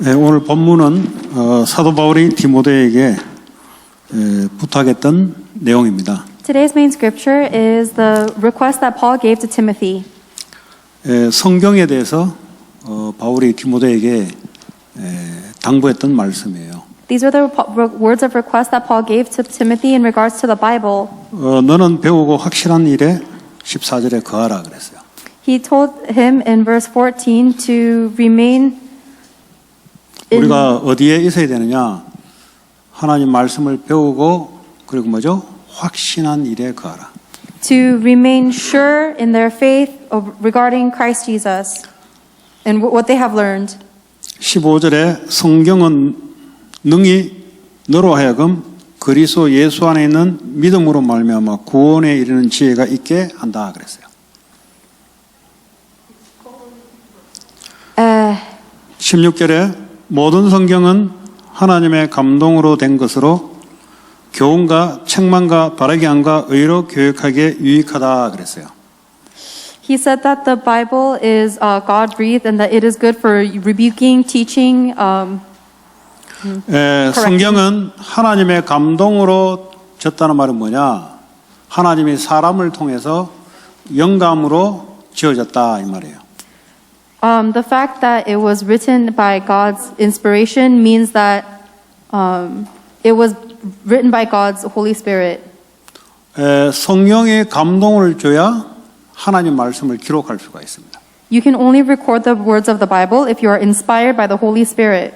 네, 오늘 본문은 사도 바울이 디모데에게 부탁했던 내용입니다. Today's main scripture is the request that Paul gave to Timothy. 성경에 대해서 바울이 디모데에게 당부했던 말씀이에요. These are the words of request that Paul gave to Timothy in regards to the Bible. 너는 배우고 확실한 일에 14절에 거하라 그랬어요. He told him in verse 14 to remain 우리가 어디에 있어야 되느냐? 하나님 말씀을 배우고 그리고 뭐죠? 확신한 일에 거하라. to remain sure in their faith regarding Christ Jesus and what they have learned. 15절에 성경은 능히 너로 하여금 그리스도 예수 안에 있는 믿음으로 말미암아 구원에 이르는 지혜가 있게 한다 그랬어요. 16절에 모든 성경은 하나님의 감동으로 된 것으로 교훈과 책망과 바르게 함과 의로 교육하기에 유익하다 그랬어요. He said that the Bible is God-breathed and that it is good for rebuking, teaching. 성경은 하나님의 감동으로 졌다는 말은 뭐냐? 하나님이 사람을 통해서 영감으로 지어졌다 이 말이에요. The fact that it was written by God's inspiration means that it was written by God's Holy Spirit. 성령의 감동을 줘야 하나님 말씀을 기록할 수가 있습니다. You can only record the words of the Bible if you are inspired by the Holy Spirit.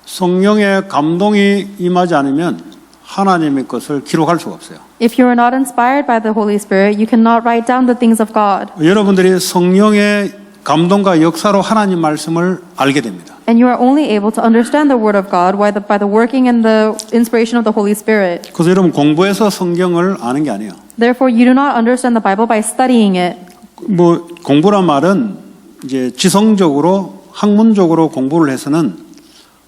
성령의 감동이 임하지 않으면 하나님의 것을 기록할 수가 없어요. If you are not inspired by the Holy Spirit, you cannot write down the things of God. 여러분들이 성령의 감동과 역사로 하나님 말씀을 알게 됩니다. And you are only able to understand the Word of God by the working and the inspiration of the Holy Spirit. 그래서 여러분 공부해서 성경을 아는 게 아니에요. Therefore, you do not understand the Bible by studying it. 뭐 공부란 말은 이제 지성적으로 학문적으로 공부를 해서는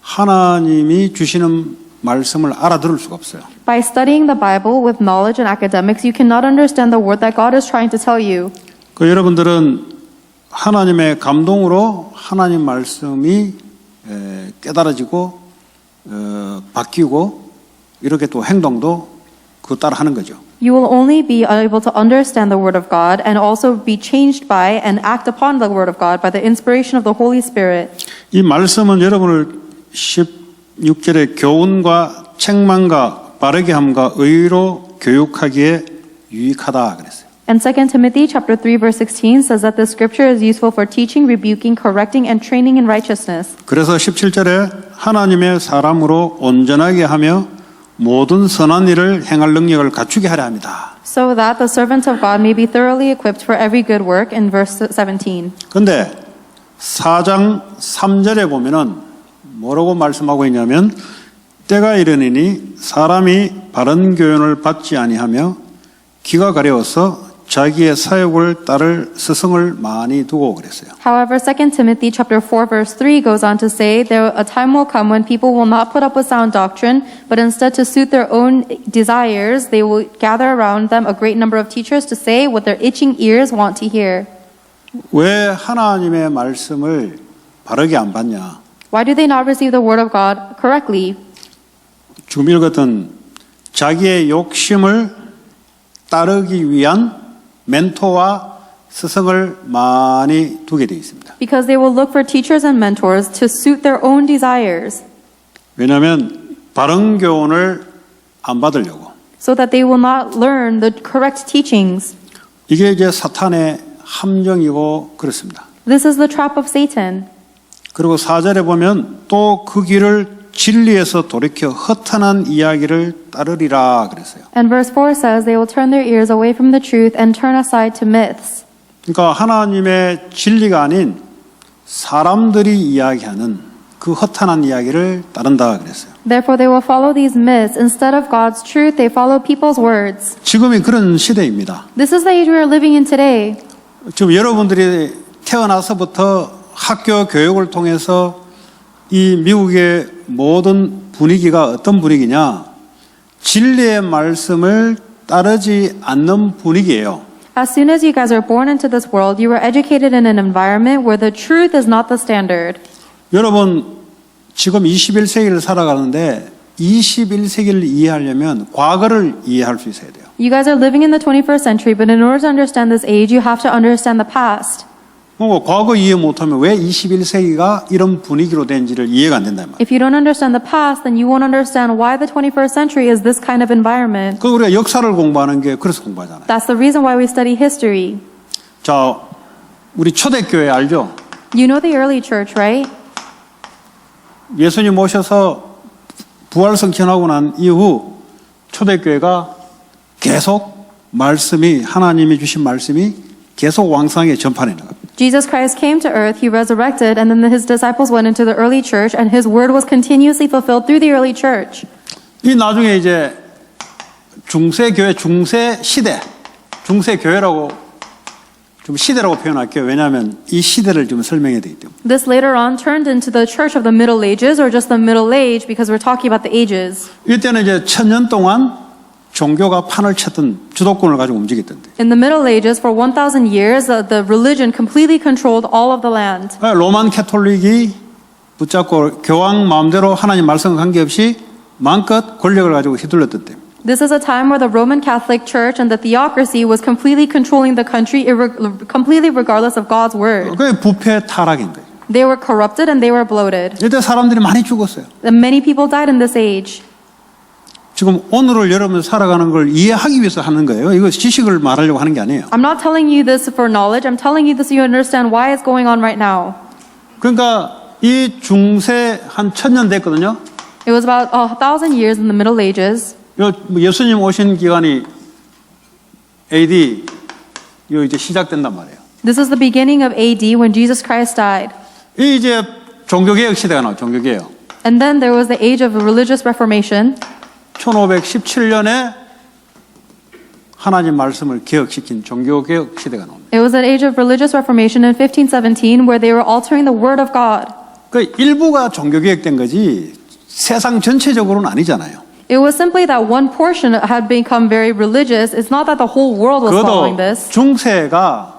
하나님이 주시는 말씀을 알아들을 수가 없어요. By studying the Bible with knowledge and academics, you cannot understand the word that God is trying to tell you. 그 여러분들은 하나님의 감동으로 하나님 말씀이 깨달아지고 바뀌고 이렇게 또 행동도 그 따라 하는 거죠. You will only be able to understand the word of God and also be changed by and act upon the word of God by the inspiration of the Holy Spirit. 이 말씀은 여러분을 16절에 교훈과 책망과 바르게 함과 의로 교육하기에 유익하다 그랬어요. And 2 Timothy chapter 3 verse 16 says that the scripture is useful for teaching, rebuking, correcting and training in righteousness. 그래서 17절에 하나님의 사람으로 온전하게 하며 모든 선한 일을 행할 능력을 갖추게 하려 합니다. So that the servants of God may be thoroughly equipped for every good work in verse 17. 근데 4장 3절에 보면은 뭐라고 말씀하고 있냐면 때가 이르니니 사람이 바른 교훈을 받지 아니하며 귀가 가려워서 자기의 사욕을 따를 스승을 많이 두고 그랬어요. However, 2 Timothy chapter 4 verse 3 goes on to say, there a time will come when people will not put up with sound doctrine, but instead to suit their own desires, they will gather around them a great number of teachers to say what their itching ears want to hear. 왜 하나님의 말씀을 바르게 안 받냐? Why do they not receive the word of God correctly? 지금 읽었던 자기의 욕심을 따르기 위한 멘토와 스승을 많이 두게 되어 있습니다. Because they will look for teachers and mentors to suit their own desires. 왜냐하면 바른 교훈을 안 받으려고. So that they will not learn the correct teachings. 이게 이제 사탄의 함정이고 그렇습니다. This is the trap of Satan. 그리고 4절에 보면 또 그 길을 진리에서 돌이켜 허탄한 이야기를 따르리라 그랬어요. And verse 4 says they will turn their ears away from the truth and turn aside to myths. 그러니까 하나님의 진리가 아닌 사람들이 이야기하는 그 허탄한 이야기를 따른다 그랬어요. Therefore they will follow these myths instead of God's truth. They follow people's words. 지금이 그런 시대입니다. This is the age we are living in today. 지금 여러분들이 태어나서부터 학교 교육을 통해서 이 미국의 모든 분위기가 어떤 분위기냐? 진리의 말씀을 따르지 않는 분위기예요. As soon as you guys are born into this world, you were educated in an environment where the truth is not the standard. 여러분 지금 21세기를 살아가는데 21세기를 이해하려면 과거를 이해할 수 있어야 돼요. You guys are living in the 21st century, but in order to understand this age, you have to understand the past. 과거 이해 못하면 왜 21세기가 이런 분위기로 된지를 이해가 안 된단 말이에요. If you don't understand the past, then you won't understand why the 21st century is this kind of environment. 그 우리가 역사를 공부하는 게 그래서 공부하잖아요. That's the reason why we study history. 자, 우리 초대교회 알죠? You know the early church, right? 예수님 오셔서 부활승천하고 난 이후 초대교회가 계속 말씀이 하나님이 주신 말씀이 계속 왕성하게 전파해 나갑니다. Jesus Christ came to earth, he resurrected, and then his disciples went into the early church, and his word was continuously fulfilled through the early church. 이 나중에 이제 중세교회, 중세시대, 중세교회라고 좀 시대라고 표현할게요. 왜냐하면 이 시대를 좀 설명해야 되기 때문에. This later on turned into the church of the Middle Ages, or just the Middle Age, because we're talking about the ages. 이때는 이제 1000년 동안 종교가 판을 쳤던 주도권을 가지고 움직였던데. In the Middle Ages, for 1,000 years, the religion completely controlled all of the land. 로만 캐톨릭이 붙잡고 교황 마음대로 하나님 말씀과 관계없이 마음껏 권력을 가지고 휘둘렀던 때. This is a time where the Roman Catholic Church and the theocracy was completely controlling the country, completely regardless of God's word. 그게 부패 타락인 거예요. They were corrupted and they were bloated. 이때 사람들이 많이 죽었어요. And many people died in this age. 지금 오늘을 여러분 살아가는 걸 이해하기 위해서 하는 거예요. 이거 지식을 말하려고 하는 게 아니에요. I'm not telling you this for knowledge. I'm telling you this so you understand why it's going on right now. 그러니까 이 중세 한 1000년 됐거든요. It was about 1,000 years in the Middle Ages. 예수님 오신 기간이 AD 이제 시작된단 말이에요. This is the beginning of AD when Jesus Christ died. 이 이제 종교개혁 시대가 나와. 종교개혁. And then there was the age of religious reformation. 1517년에 하나님 말씀을 개혁시킨 종교개혁 시대가 나옵니다. It was an age of religious reformation in 1517 where they were altering the word of God. 그 일부가 종교개혁된 거지 세상 전체적으로는 아니잖아요. It was simply that one portion had become very religious. It's not that the whole world was following 그것도 this. 중세가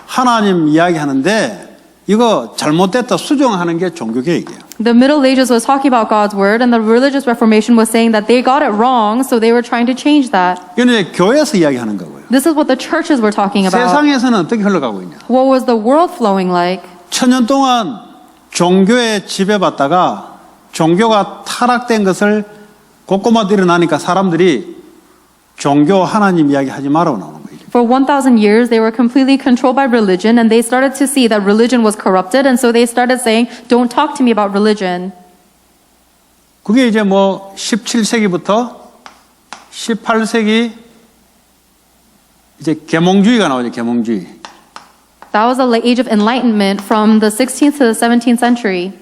하나님 이야기하는데 이거 잘못됐다 수정하는 게 종교개혁이에요. The Middle Ages was talking about God's word, and the religious reformation was saying that they got it wrong, so they were trying to change that. 이건 이제 교회에서 이야기하는 거고요. This is what the churches were talking about. 세상에서는 어떻게 흘러가고 있냐? What was the world flowing like? 1000년 동안 종교에 지배받다가 종교가 타락된 것을 곶꼬마도 일어나니까 사람들이 종교 하나님 이야기 하지 말라고 나오는 거예요. For 1,000 years, they were completely controlled by religion, and they started to see that religion was corrupted, and so they started saying, "Don't talk to me about religion." 그게 이제 뭐 17세기부터 18세기 이제 계몽주의가 나오죠. 계몽주의. That was the age of enlightenment from the 16th to the 17th century,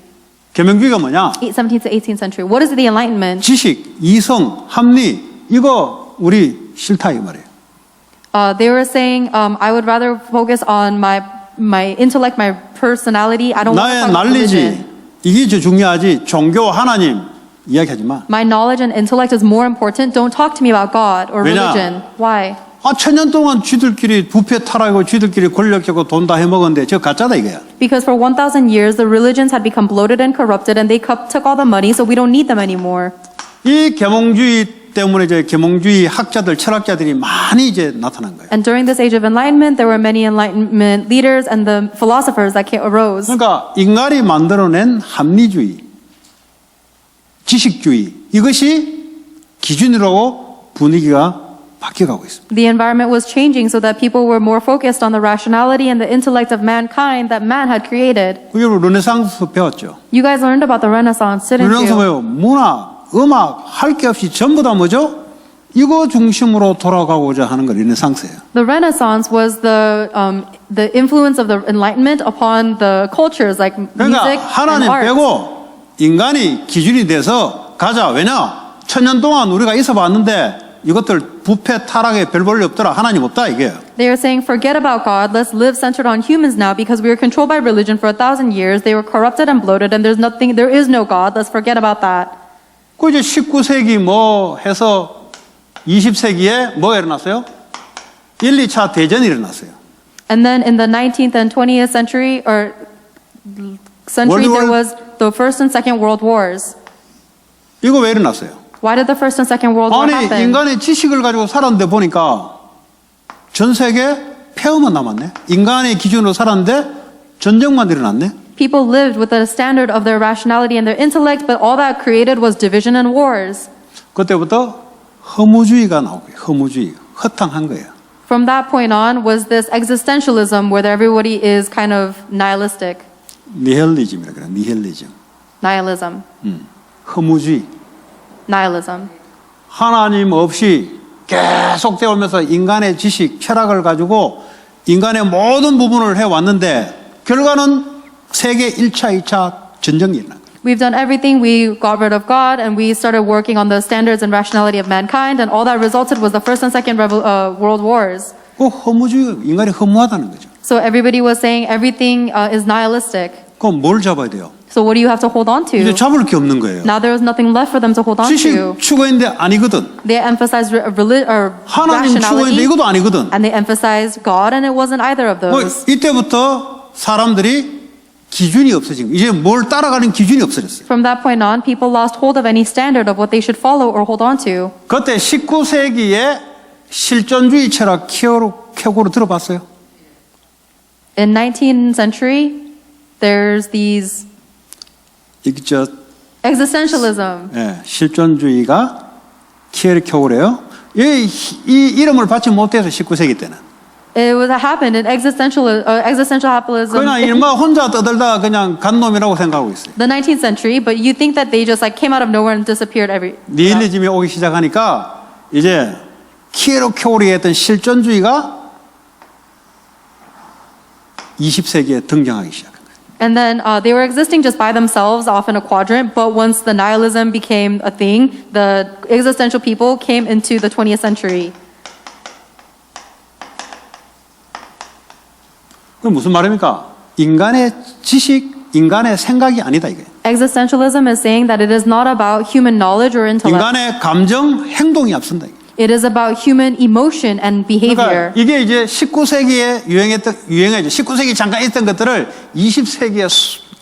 계몽주의가 뭐냐? 17th to 18th century. What is the enlightenment? 지식, 이성, 합리 이거 우리 싫다 이 말이에요. They were saying, I would rather focus on my intellect, my personality. I don't want to 나의 talk about 난리지 religion. 이게 더 중요하지 종교 하나님 이야기하지 마. My knowledge and intellect is more important. Don't talk to me about God or 왜냐? religion. Why? 1000년 동안 쥐들끼리 부패 타락하고 쥐들끼리 권력 잡고 돈 다 해먹었는데 저 가짜다 이거야. Because for 1,000 years, the religions had become bloated and corrupted, and they took all the money, so we don't need them anymore. 이 계몽주의 때문에 이제 계몽주의 학자들, 철학자들이 많이 이제 나타난 거예요. And during this age of enlightenment, there were many enlightenment leaders and the philosophers that arose. 그러니까 인간이 만들어낸 합리주의, 지식주의 이것이 기준이라고 분위기가 바뀌어가고 있습니다. The environment was changing so that people were more focused on the rationality and the intellect of mankind that man had created. 그게 르네상스 배웠죠. You guys learned about the Renaissance, didn't 르네상스 you? 배워 문학, 음악 할 게 없이 전부 다 뭐죠? 이거 중심으로 돌아가고자 하는 거 르네상스예요. The Renaissance was the influence of the Enlightenment upon the cultures like 그러니까 music and 하나님 art. 빼고 인간이 기준이 돼서 가자. 왜냐? 1000년 동안 우리가 있어봤는데 이것들 부패 타락에 별 볼일 없더라. 하나님 없다 이게. They were saying, forget about God, let's live centered on humans now because we were controlled by religion for 1,000 years. They were corrupted and bloated, and there is no God. Let's forget about that. 그 이제 19세기 뭐 해서 20세기에 뭐가 일어났어요? 1, 2차 대전이 일어났어요. And then in the 19th and 20th century, there was the First and Second World Wars. 이거 왜 일어났어요? Why did the First and Second World War 아니 happen? 인간의 지식을 가지고 살았는데 보니까 전 세계 폐허만 남았네. 인간의 기준으로 살았는데 전쟁만 일어났네. People lived with the standard of their rationality and their intellect, but all that created was division and wars. 그때부터 허무주의가 나오고요. 허무주의. 허탕한 거예요. From that point on was this existentialism where everybody is kind of nihilistic. 니헬리즘이라 그래. 니헬리즘. Nihilism. 허무주의. Nihilism. 하나님 없이 계속 되어오면서 인간의 지식, 철학을 가지고 인간의 모든 부분을 해왔는데 결과는 세계 1차, 2차 전쟁이 일어난 거예요. We've done everything. We got rid of God and we started working on the standards and rationality of mankind, and all that resulted was the First and Second World Wars. 그 허무주의, 인간이 허무하다는 거죠. So everybody was saying everything is nihilistic. 그럼 뭘 잡아야 돼요? So what do you have to hold on to? 이제 잡을 게 없는 거예요. Now there was nothing left for them to hold on to. 지식 추구했는데 아니거든. They emphasized 하나님 추구했는데 rationality, 이것도 아니거든. and they emphasized God, and it wasn't either of 뭐 those. 이때부터 사람들이 기준이 없어진 거예요. 이제 뭘 따라가는 기준이 없어졌어요. From that point on, people lost hold of any standard of what they should follow or hold on to. 그때 19세기에 실존주의 철학 켜고로 들어봤어요? In 19th century, there's these 이게 저 existentialism. 실존주의가 켜고래요. 이 이름을 받지 못해서 19세기 때는. It was happened in existentialism. 그냥 일마 혼자 떠들다가 그냥 간 놈이라고 생각하고 있어요. The 19th century, but you think that they just like came out of nowhere and disappeared 니힐리즘이 오기 시작하니까 이제 켜고리에 했던 실존주의가 20세기에 등장하기 시작한 거예요. And then they were existing just by themselves off in a quadrant, but once the nihilism became a thing, the existential people came into the 20th century. 그럼 무슨 말입니까? 인간의 지식, 인간의 생각이 아니다 이거예요. Existentialism is saying that it is not about human knowledge or intellect. 인간의 감정, 행동이 앞선다. It is about human emotion and behavior. 그러니까 이게 이제 19세기에 유행했죠. 19세기 잠깐 있던 것들을 20세기에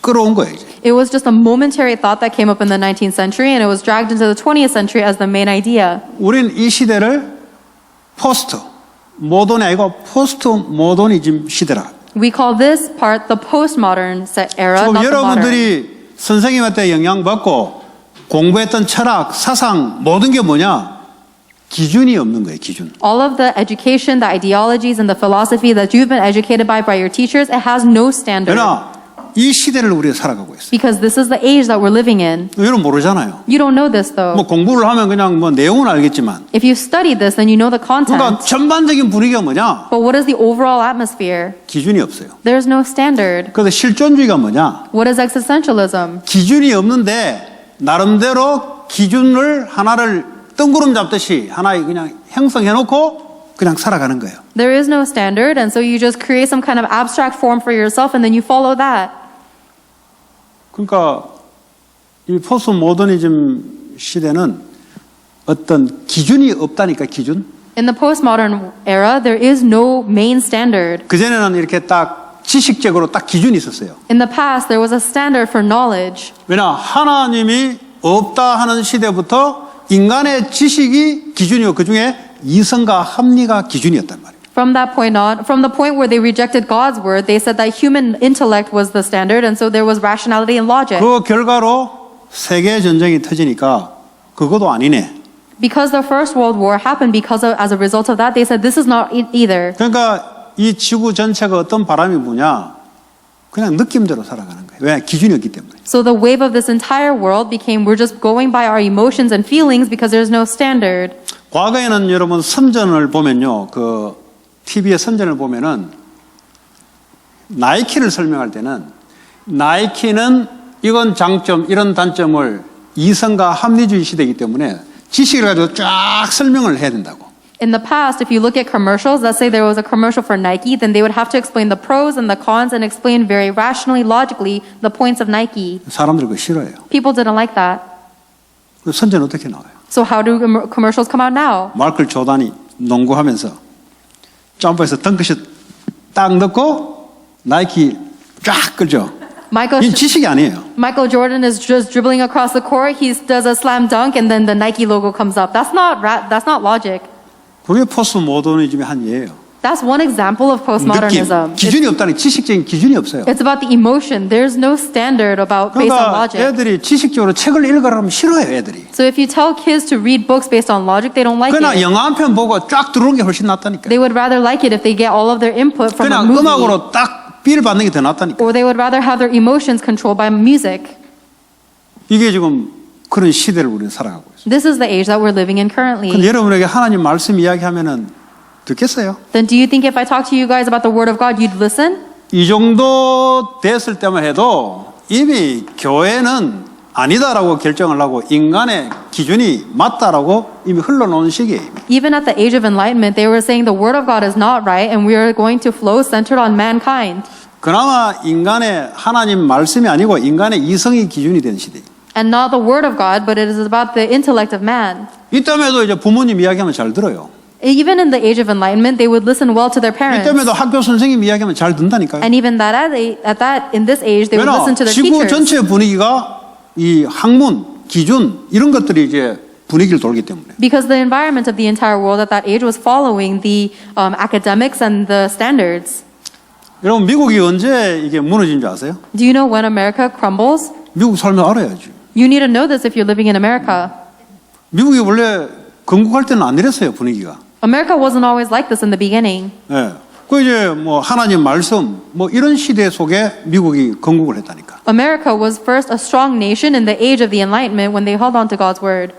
끌어온 거예요. 이제. It was just a momentary thought that came up in the 19th century, and it was dragged into the 20th century as the main idea. 우린 이 시대를 포스트 모던이 아니고 포스트 모더니즘 시대라. We call this part the postmodern era, 지금 not the modern. 여러분들이 선생님한테 영향받고 공부했던 철학, 사상 모든 게 뭐냐? 기준이 없는 거예요. 기준. All of the education, the ideologies, and the philosophy that you've been educated by your teachers, it has no standard. 그러나 이 시대를 우리가 살아가고 있어요. Because this is the age that we're living in. 여러분 모르잖아요. You don't know this though. 뭐 공부를 하면 그냥 뭐 내용은 알겠지만 If you study this, then you know the 그러니까 content. 전반적인 분위기가 뭐냐? But what is the overall atmosphere? 기준이 없어요. There's no standard. 그래서 실존주의가 뭐냐? What is existentialism? 기준이 없는데 나름대로 기준을 하나를 뜬구름 잡듯이 하나의 그냥 형성해놓고 그냥 살아가는 거예요. There is no standard, and so you just create some kind of abstract form for yourself, and then you follow that. 그러니까 이 포스트 모더니즘 시대는 어떤 기준이 없다니까 기준. In the postmodern era, there is no main standard. 그전에는 이렇게 딱 지식적으로 딱 기준이 있었어요. In the past, there was a standard for knowledge. 왜냐 하나님이 없다 하는 시대부터 인간의 지식이 기준이고 그중에 이성과 합리가 기준이었단 말이에요. From that point on, from the point where they rejected God's word, they said that human intellect was the standard, and so there was rationality and logic. 그 결과로 세계 전쟁이 터지니까 그것도 아니네. Because the First World War happened, as a result of that, they said this is not either. 그러니까 이 지구 전체가 어떤 바람이 부냐 그냥 느낌대로 살아가는 거예요. 왜? 기준이 없기 때문에. So the wave of this entire world became we're just going by our emotions and feelings because there's no standard. 과거에는 여러분 선전을 보면요, 그 TV의 선전을 보면은 나이키를 설명할 때는 나이키는 이건 장점, 이런 단점을 이성과 합리주의 시대이기 때문에 지식을 가지고 쫙 설명을 해야 된다고. In the past, if you look at commercials, let's say there was a commercial for Nike, then they would have to explain the pros and the cons and explain very rationally, logically the points of Nike. 사람들이 그거 싫어해요. People didn't like that. 그래서 선전 어떻게 나와요? So how do commercials come out now? 마이클 조단이 농구하면서 점프해서 덩크슛 딱 넣고 나이키 쫙 끌죠. 이 지식이 아니에요. Michael Jordan is just dribbling across the court. He does a slam dunk, and then the Nike logo comes up. That's not logic. 그게 포스트 모더니즘의 한 예예요. That's one example of 느낌, postmodernism. 기준이 없다는 지식적인 기준이 없어요. It's about the emotion. There's no standard about based on 그러니까 logic. 애들이 지식적으로 책을 읽으라면 싫어해요, 애들이. So if you tell kids to read books based on logic, they don't like 그러나 it. 영화 한 편 보고 쫙 들어오는 게 훨씬 낫다니까. They would rather like it if they get all of their input from a 그냥 movie. 음악으로 딱 비를 받는 게 더 낫다니까. Or they would rather have their emotions controlled by music. 이게 지금 그런 시대를 우리는 살아가고 있어요. This is the age that we're living in currently. 근데 여러분에게 하나님 말씀 이야기하면은 듣겠어요? Then do you think if I talk to you guys about the Word of God, you'd listen? 이 정도 됐을 때만 해도 이미 교회는 아니다라고 결정을 하고 인간의 기준이 맞다라고 이미 흘러놓은 시기예요. Even at the age of enlightenment, they were saying the Word of God is not right and we are going to flow centered on mankind. 그나마 인간의 하나님 말씀이 아니고 인간의 이성이 기준이 된 시대예요. And not the Word of God, but it is about the intellect of man. 이때에도 이제 부모님 이야기하면 잘 들어요. Even in the age of enlightenment, they would listen well to their parents. 이때에도 학교 선생님 이야기하면 잘 듣는다니까요. And even that in this age, they would 왜냐? listen to their 지구 teachers. 전체 분위기가 이 학문, 기준 이런 것들이 이제 분위기를 돌기 때문에. Because the environment of the entire world at that age was following the academics and the standards. 여러분 미국이 언제 이게 무너진 줄 아세요? Do you know when America crumbles? 미국 살면 알아야지. You need to know this if you're living in America. 미국이 원래 건국할 때는 안 이랬어요 분위기가. America wasn't always like this in the beginning. 예. 그 이제 뭐 하나님 말씀 뭐 이런 시대 속에 미국이 건국을 했다니까. America was first a strong nation in the age of the Enlightenment when they held on to God's word.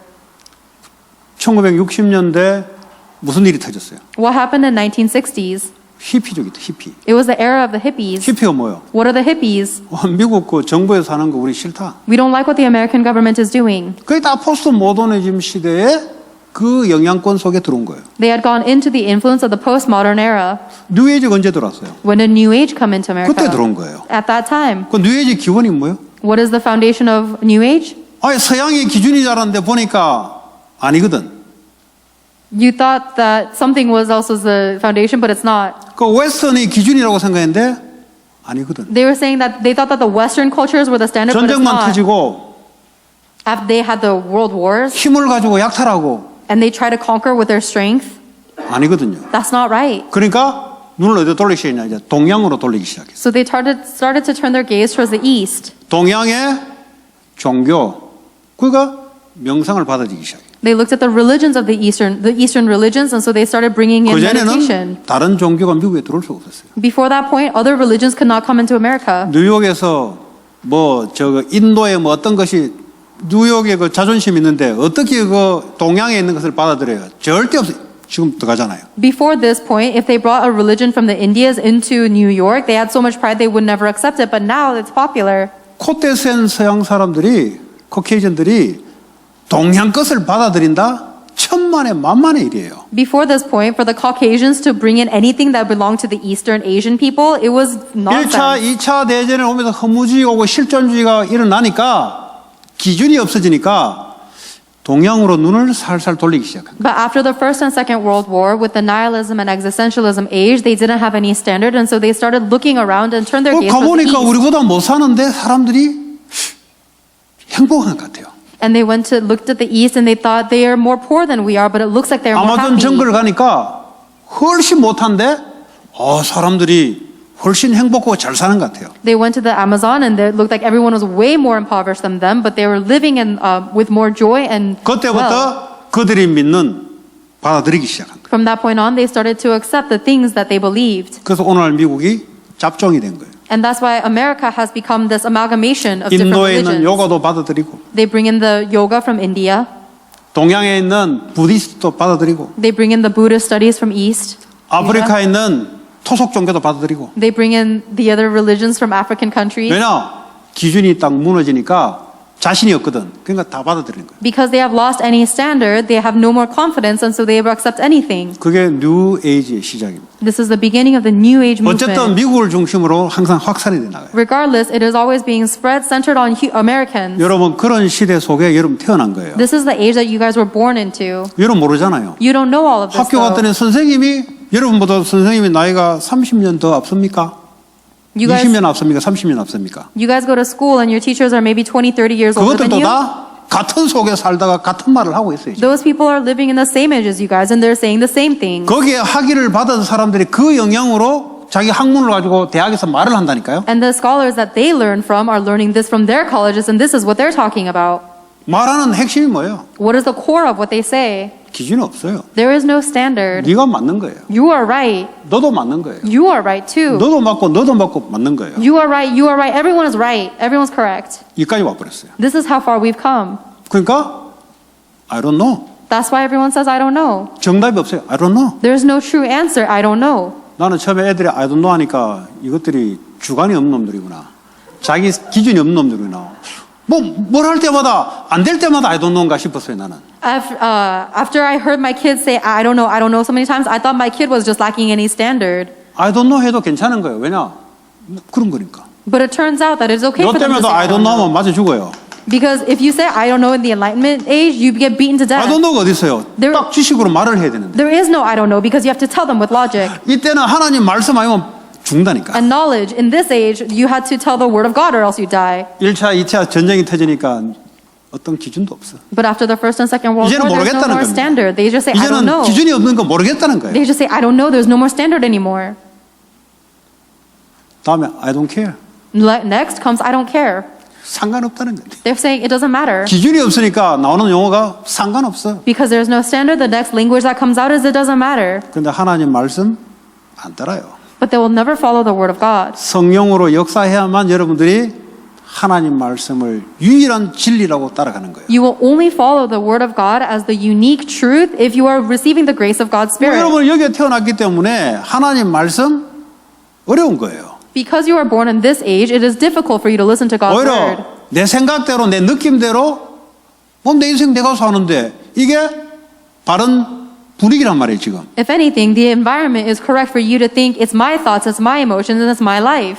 1960년대 무슨 일이 터졌어요? What happened in 1960s? 히피족이다 히피. It was the era of the hippies. 히피가 뭐예요? What are the hippies? 미국 그 정부에서 하는 거 우리 싫다. We don't like what the American government is doing. 그게 다 포스트 모더니즘 시대에 그 영향권 속에 들어온 거예요. They had gone into the influence of the postmodern era. 뉴에이지가 언제 들어왔어요? When did New Age come into America? 그때 들어온 거예요. At that time. 그 뉴에이지 기원이 뭐예요? What is the foundation of New Age? 아니 서양이 기준이 자랐는데 보니까 아니거든. You thought that something was also the foundation, but it's not. 그 웨스턴이 기준이라고 생각했는데 아니거든. They were saying that they thought that the Western cultures were the standard, but it's 전쟁만 not. 터지고 After they had the world wars 힘을 가지고 약탈하고 and they try to conquer with their strength, 아니거든요. that's not right. 그러니까 눈을 어디로 돌리기 시작했냐 이제 동양으로 돌리기 시작했어요. So they started to turn their gaze towards the East. 동양의 종교 그가 명상을 받아들이기 시작해요. They looked at the religions of the Eastern religions, and so they started bringing in meditation. 그전에는 다른 종교가 미국에 들어올 수가 없었어요. Before that point, other religions could not come into America. 뉴욕에서 뭐 저거 인도의 뭐 어떤 것이 뉴욕에 그 자존심 있는데 어떻게 그 동양에 있는 것을 받아들여요? 절대 없어요. 지금 들어가잖아요. Before this point, if they brought a religion from the Indias into New York, they had so much pride they would never accept it. But now it's popular. 콧대 센 서양 사람들이 코케이전들이 동양 것을 받아들인다? 천만에 만만의 일이에요. Before this point, for the Caucasians to bring in anything that belonged to the Eastern Asian people, it was 1차, nonsense. 2차 대전에 오면서 허무주의 오고 실존주의가 일어나니까 기준이 없어지니까 동양으로 눈을 살살 돌리기 시작한 거예요. But after the First and Second World War, with the nihilism and existentialism age, they didn't have any standard, and so they started looking around and turned their gaze towards the 가보니까 East. 우리보다 못 사는데 사람들이 행복한 것 같아요. And they looked at the East, and they thought they are more poor than we are, but it looks like they're more 아마존 happy. 정글 가니까 훨씬 못한데 사람들이 훨씬 행복하고 잘 사는 것 같아요. They went to the Amazon, and it looked like everyone was way more impoverished than them, but they were living in with more joy and wealth. 그때부터 그들이 믿는 받아들이기 시작한 거예요. From that point on, they started to accept the things that they believed. 그래서 오늘 미국이 잡종이 된 거예요. And that's why America has become this amalgamation of different 인도에 있는 religions. 요가도 받아들이고 They bring in the yoga from India. 동양에 있는 부디스트도 받아들이고 They bring in the Buddhist studies from East. 아프리카에 있는 토속 종교도 받아들이고 They bring in the other religions from African countries. 왜냐? 기준이 딱 무너지니까 자신이 없거든. 그러니까 다 받아들이는 거예요. Because they have lost any standard, they have no more confidence, and so they will accept anything. 그게 뉴 에이지의 시작입니다. This is the beginning of the New Age 어쨌든 movement. 미국을 중심으로 항상 확산이 돼 나가요. Regardless, it is always being spread centered on Americans. 여러분 그런 시대 속에 여러분 태어난 거예요. This is the age that you guys were born into. 여러분 모르잖아요. You don't know all of this. 학교 though. 갔더니 선생님이 여러분보다 선생님이 나이가 30년 더 앞섭니까? You guys- 20년 앞섭니까? 30년 앞섭니까? You guys go to school and your teachers are maybe 20, 30 years older than 그것들도 you. 다 같은 속에 살다가 같은 말을 하고 있어요. 지금. Those people are living in the same age as you guys and they're saying the same thing. 거기에 학위를 받은 사람들이 그 영향으로 자기 학문을 가지고 대학에서 말을 한다니까요. And the scholars that they learn from are learning this from their colleges and this is what they're talking about. 말하는 핵심이 뭐예요? What is the core of what they say? 기준이 없어요. There is no standard. 네가 맞는 거예요. You are right. 너도 맞는 거예요. You are right too. 너도 맞고 너도 맞고 맞는 거예요. You are right. You are right. Everyone is right. Everyone's correct. 여기까지 와버렸어요. This is how far we've come. 그러니까 I don't know. That's why everyone says, I don't know. 정답이 없어요. I don't know. There's no true answer. I don't know. 나는 처음에 애들이 I don't know 하니까 이것들이 주관이 없는 놈들이구나. 자기 기준이 없는 놈들이구나. 뭘 할 때마다 안 될 때마다 I don't know인가 싶었어요 나는. After I heard my kids say, I don't know so many times, I thought my kid was just lacking any standard. I don't know 해도 괜찮은 거예요. 왜냐? 그런 거니까. But it turns out that it's okay 너 for them to 때문에도 say, I don't know 하면 맞아 죽어요. Because if you say, I don't know in the Enlightenment age, you get beaten to I death. don't know가 어디 있어요? There- 딱 지식으로 말을 해야 되는데. There is no I don't know because you have to tell them with logic. 이때는 하나님 말씀 아니면 죽는다니까. And knowledge, in this age, you had to tell the word of God or else you die. 1차, 2차 전쟁이 터지니까 어떤 기준도 없어. But after the First and Second World 이제는 War, there's no 모르겠다는 more 겁니다. standard. They just say, I don't 이제는 know. 기준이 없는 거 모르겠다는 거예요. They just say, I don't know. There's no more standard anymore. 다음에 I don't care. Next comes, I don't care. 상관없다는 거예요. They're saying it doesn't matter. 기준이 없으니까 나오는 용어가 상관없어. Because there's no standard, the next language that comes out is it doesn't matter. 그런데 하나님 말씀 안 따라요. But they will never follow the word of God. 성령으로 역사해야만 여러분들이 하나님 말씀을 유일한 진리라고 따라가는 거예요. You will only follow the word of God as the unique truth if you are receiving the grace of God's Spirit. 여러분 여기에 태어났기 때문에 하나님 말씀 어려운 거예요. Because you are born in this age, it is difficult for you to listen to God's word. 오히려 내 생각대로 내 느낌대로 내 인생 내가 사는데 이게 바른 분위기란 말이에요 지금. If anything, the environment is correct for you to think it's my thoughts, it's my emotions, and it's my life.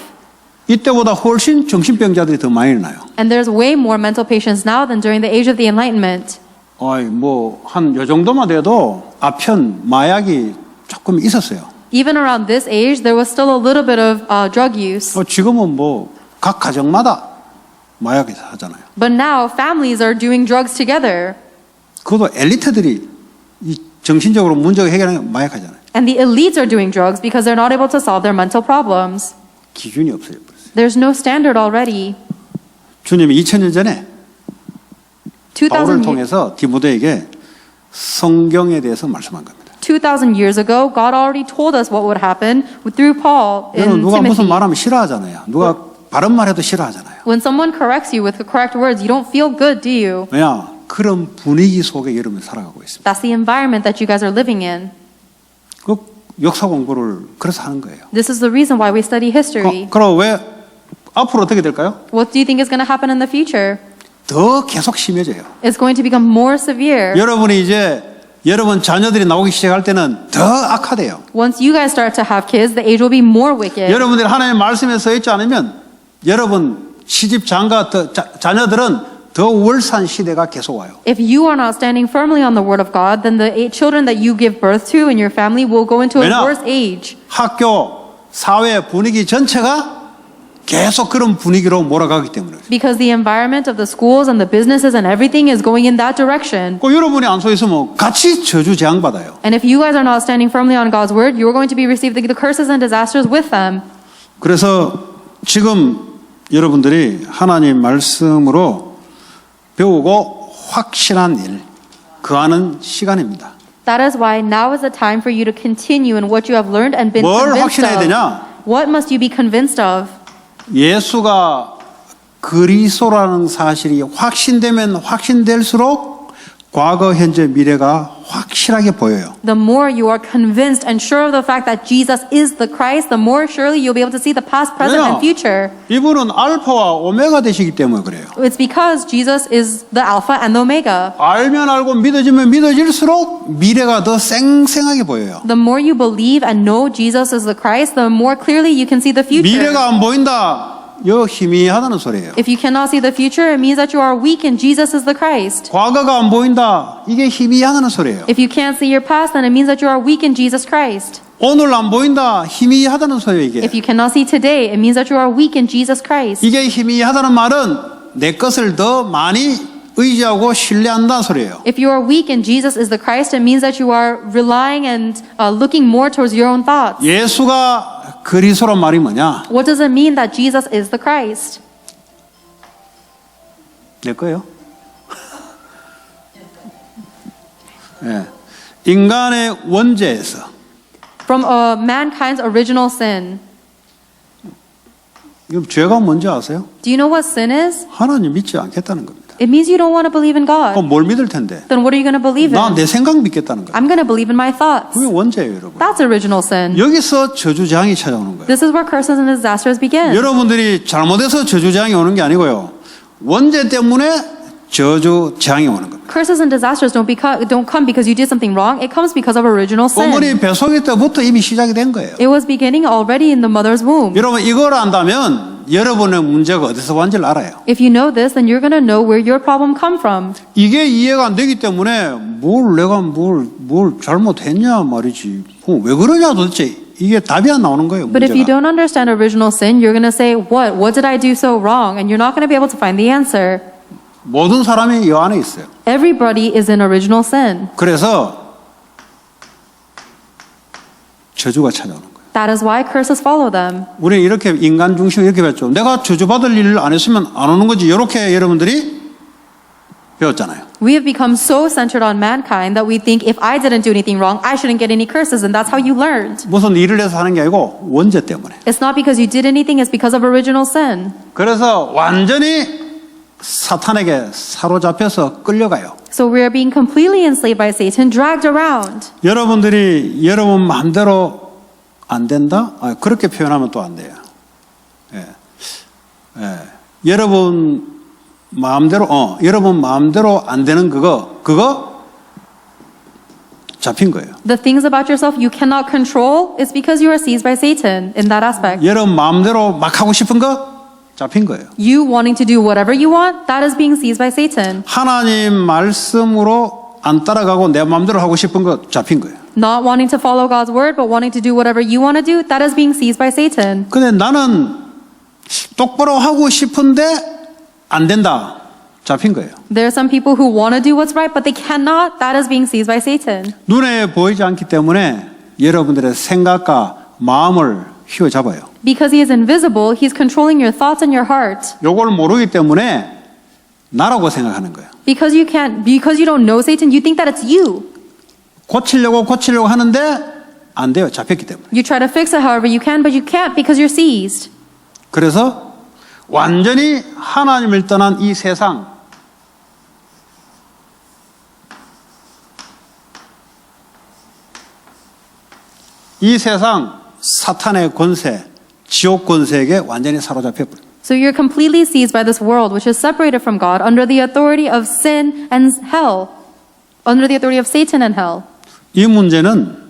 이때보다 훨씬 정신병자들이 더 많이 일어나요. And there's way more mental patients now than during the age of the Enlightenment. 한 요 정도만 돼도 아편 마약이 조금 있었어요. Even around this age, there was still a little bit of drug use. 지금은 각 가정마다 마약이 하잖아요. But now, families are doing drugs together. 그것도 엘리트들이 이 정신적으로 문제가 해결하는 마약하잖아요. And the elites are doing drugs because they're not able to solve their mental problems. 기준이 없어요. There's no standard already. 주님이 2000년 전에 바울을 2,000 통해서 디모데에게 성경에 대해서 말씀한 겁니다. 2,000 years ago, God already told us what would happen through Paul 여러분 in 누가 무슨 Timothy. 말하면 싫어하잖아요. 누가 바른 말해도 싫어하잖아요. When someone corrects you with the correct words, you don't feel good, do you? 왜냐? 그런 분위기 속에 여러분이 살아가고 있습니다. That's the environment that you guys are living in. 그 역사 공부를 그래서 하는 거예요. This is the reason why we study history. 그럼 왜 앞으로 어떻게 될까요? What do you think is going to happen in the future? 더 계속 심해져요. It's going to become more severe. 여러분이 이제 여러분 자녀들이 나오기 시작할 때는 더 악화돼요. Once you guys start to have kids, the age will be more wicked. 여러분들이 하나님의 말씀에 서 있지 않으면 여러분 시집 장가 자녀들은 더 월산 시대가 계속 와요. If you are not standing firmly on the word of God, then the children that you give birth to in your family will go into a 왜냐? worse age. 학교, 사회 분위기 전체가 계속 그런 분위기로 몰아가기 때문에. Because the environment of the schools and the businesses and everything is going in that direction. 그 여러분이 안 서 있으면 같이 저주재앙 받아요. And if you guys are not standing firmly on God's word, you're going to be receiving the curses and disasters with them. 그래서 지금 여러분들이 하나님 말씀으로 배우고 확신한 일, 그하는 시간입니다. That is why now is the time for you to continue in what you have learned and been 뭘 convinced 확신해야 of. 되냐? What must you be convinced of? 예수가 그리스도라는 사실이 확신되면 확신될수록 과거, 현재, 미래가 확실하게 보여요. The more you are convinced and sure of the fact that Jesus is the Christ, the more surely you'll be able to see the past, present, and future. 이분은 알파와 오메가 되시기 때문에 그래요. It's because Jesus is the Alpha and the Omega. 알면 알고 믿어지면 믿어질수록 미래가 더 쌩쌩하게 보여요. The more you believe and know Jesus is the Christ, the more clearly you can see the future. 미래가 안 보인다. 여 희미하다는 소리예요. If you cannot see the future, it means that you are weak and Jesus is the Christ. 과거가 안 보인다. 이게 희미하다는 소리예요. If you can't see your past, then it means that you are weak in Jesus Christ. 오늘 안 보인다, 희미하다는 소리예요, 이게. If you cannot see today, it means that you are weak in Jesus Christ. 이게 희미하다는 말은 내 것을 더 많이 의지하고 신뢰한다는 소리예요. If you are weak in Jesus is the Christ, it means that you are relying and looking more towards your own thoughts. 예수가 그리스도란 말이 뭐냐? What does it mean that Jesus is the Christ? 내 거예요. 예. 인간의 원죄에서 From mankind's original sin. 이 죄가 뭔지 아세요? Do you know what sin is? 하나님 믿지 않겠다는 겁니다. It means you don't want to believe in God. 그럼 뭘 믿을 텐데? Then what are you going to believe 나 in? 내 생각 믿겠다는 거예요. I'm going to believe in my thoughts. 그게 원죄예요, 여러분. That's original sin. 여기서 저주재앙이 찾아오는 거예요. This is where curses and disasters begin. 여러분들이 잘못해서 저주재앙이 오는 게 아니고요. 원죄 때문에 저주재앙이 오는 겁니다. Curses and disasters don't come because you did something wrong. It comes because of original sin. 어머니 뱃속에 때부터 이미 시작이 된 거예요. It was beginning already in the mother's womb. 여러분 이걸 안다면 여러분의 문제가 어디서 왔는지를 알아요. If you know this, then you're going to know where your problem come from. 이게 이해가 안 되기 때문에 내가 뭘 잘못했냐 말이지. 왜 그러냐 도대체 이게 답이 안 나오는 거예요. But if you 문제가. don't understand original sin, you're going to say, What did I do so wrong? And you're not going to be able to find the answer. 모든 사람이 이 안에 있어요. Everybody is in original sin. 그래서 저주가 찾아오는 거예요. That is why curses follow them. 우리는 이렇게 인간 중심으로 이렇게 배웠죠. 내가 저주받을 일을 안 했으면 안 오는 거지. 이렇게 여러분들이 배웠잖아요. We have become so centered on mankind that we think if I didn't do anything wrong, I shouldn't get any curses, and that's how you learned. 무슨 일을 해서 하는 게 아니고 원죄 때문에. It's not because you did anything, it's because of original sin. 그래서 완전히 사탄에게 사로잡혀서 끌려가요. So we are being completely enslaved by Satan, dragged around. 여러분들이 여러분 마음대로 안 된다? 그렇게 표현하면 또 안 돼요. 예. 예. 여러분 마음대로 안 되는 그거 잡힌 거예요. The things about yourself you cannot control is because you are seized by Satan in that aspect. 여러분 마음대로 막 하고 싶은 거 잡힌 거예요. You wanting to do whatever you want, that is being seized by Satan. 하나님 말씀으로 안 따라가고 내 마음대로 하고 싶은 거 잡힌 거예요. Not wanting to follow God's word, but wanting to do whatever you want to do, that is being seized by Satan. 근데 나는 똑바로 하고 싶은데 안 된다. 잡힌 거예요. There are some people who want to do what's right, but they cannot, that is being seized by Satan. 눈에 보이지 않기 때문에 여러분들의 생각과 마음을 휘어잡아요. Because he is invisible, he's controlling your thoughts and your heart. 요걸 모르기 때문에 나라고 생각하는 거예요. Because you don't know Satan, you think that it's you. 고치려고 하는데 안 돼요. 잡혔기 때문에. You try to fix it however you can, but you can't because you're seized. 그래서 완전히 하나님을 떠난 이 세상, 사탄의 권세, 지옥 권세에게 완전히 사로잡혀 버려요. So you're completely seized by this world, which is separated from God, under the authority of sin and hell, under the authority of Satan and hell. 이 문제는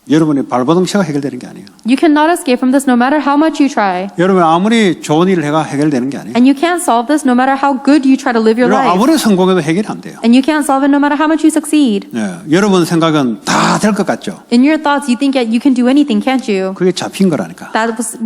여러분의 발버둥치가 해결되는 게 아니에요. You cannot escape from this no matter how much you try. 여러분 아무리 좋은 일을 해가 해결되는 게 아니에요. And you can't solve this no matter how good you try to live your 여러분 life. 아무리 성공해도 해결이 안 돼요. And you can't solve it no matter how much you succeed. 예, 여러분 생각은 다 될 것 같죠? In your thoughts, you think that you can do anything, can't you? 그게 잡힌 거라니까.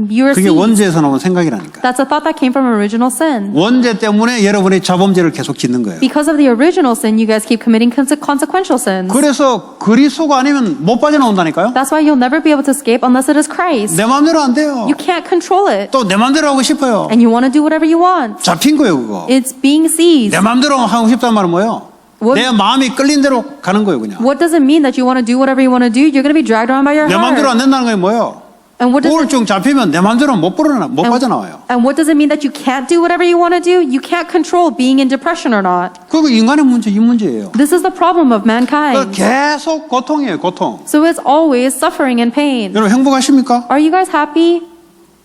You are 그게 seized. 원죄에서 나온 생각이라니까. That's a thought that came from original sin. 원죄 때문에 여러분이 자범죄를 계속 짓는 거예요. Because of the original sin, you guys keep committing consequential sins. 그래서 그리스도가 아니면 못 빠져나온다니까요. That's why you'll never be able to escape unless it is Christ. 내 마음대로 안 돼요. You can't control it. 또 내 마음대로 하고 싶어요. And you want to do whatever you want. 잡힌 거예요, 그거. It's being seized. 내 마음대로 하고 싶다는 말은 뭐예요? What- 내 마음이 끌린 대로 가는 거예요, 그냥. What does it mean that you want to do whatever you want to do? You're going to be dragged around by your 내 마음대로 안 heart. 된다는 게 뭐예요? And what does it 우울증 잡히면 내 마음대로 못 빠져나와요. And what does it mean that you can't do whatever you want to do? You can't control being in depression or not. 그거 인간의 문제, 이 문제예요. This is the problem of 그 mankind. 계속 고통이에요, 고통. So it's always suffering and pain. 여러분 행복하십니까? Are you guys happy?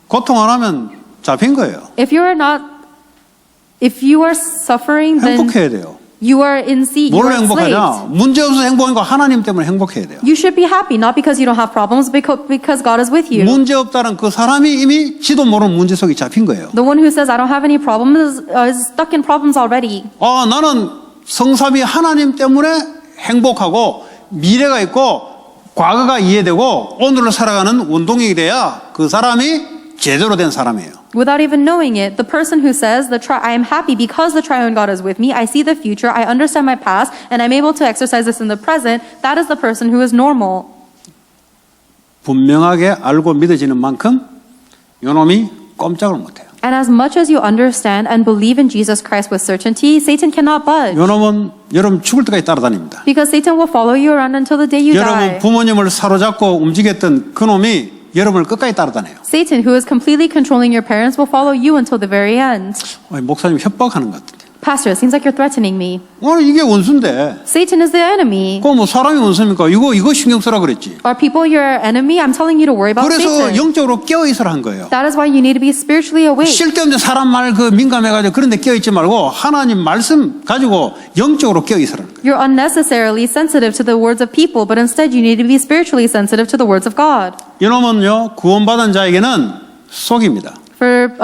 고통 안 하면 잡힌 거예요. If you are suffering, then 행복해야 돼요. you are in sea. You 뭘로 are enslaved. 행복하냐? 문제 없어서 행복한 거 하나님 때문에 행복해야 돼요. You should be happy, not because you don't have problems, because God is with you. 문제 없다는 그 사람이 이미 지도 모르는 문제 속에 잡힌 거예요. The one who says, I don't have any problems, is stuck in problems already. 나는 성삼위 하나님 때문에 행복하고 미래가 있고 과거가 이해되고 오늘로 살아가는 운동이 돼야 그 사람이 제대로 된 사람이에요. Without even knowing it, the person who says, I am happy because the triune God is with me, I see the future, I understand my past, and I'm able to exercise this in the present, that is the person who is normal. 분명하게 알고 믿어지는 만큼 요놈이 꼼짝을 못해요. And as much as you understand and believe in Jesus Christ with certainty, Satan cannot budge. 요놈은 여러분 죽을 때까지 따라다닙니다. Because Satan will follow you around until the day you 여러분 die. 부모님을 사로잡고 움직였던 그놈이 여러분을 끝까지 따라다녀요. Satan, who is completely controlling your parents, will follow you until the very end. 목사님 협박하는 것 같은데. Pastor, it seems like you're threatening me. 오늘 이게 원수인데. Satan is the enemy. 그거 뭐 사람이 원수입니까? 이거 신경 쓰라 그랬지. Are people your enemy? I'm telling you to worry about 그래서 Satan. 영적으로 깨어 있으라 한 거예요. That is why you need to be spiritually awake. 쓸데없는 사람 말 그 민감해가지고 그런데 깨어 있지 말고 하나님 말씀 가지고 영적으로 깨어 있으라. You're unnecessarily sensitive to the words of people, but instead you need to be spiritually sensitive to the words of God. 이놈은요 구원받은 자에게는 속입니다. For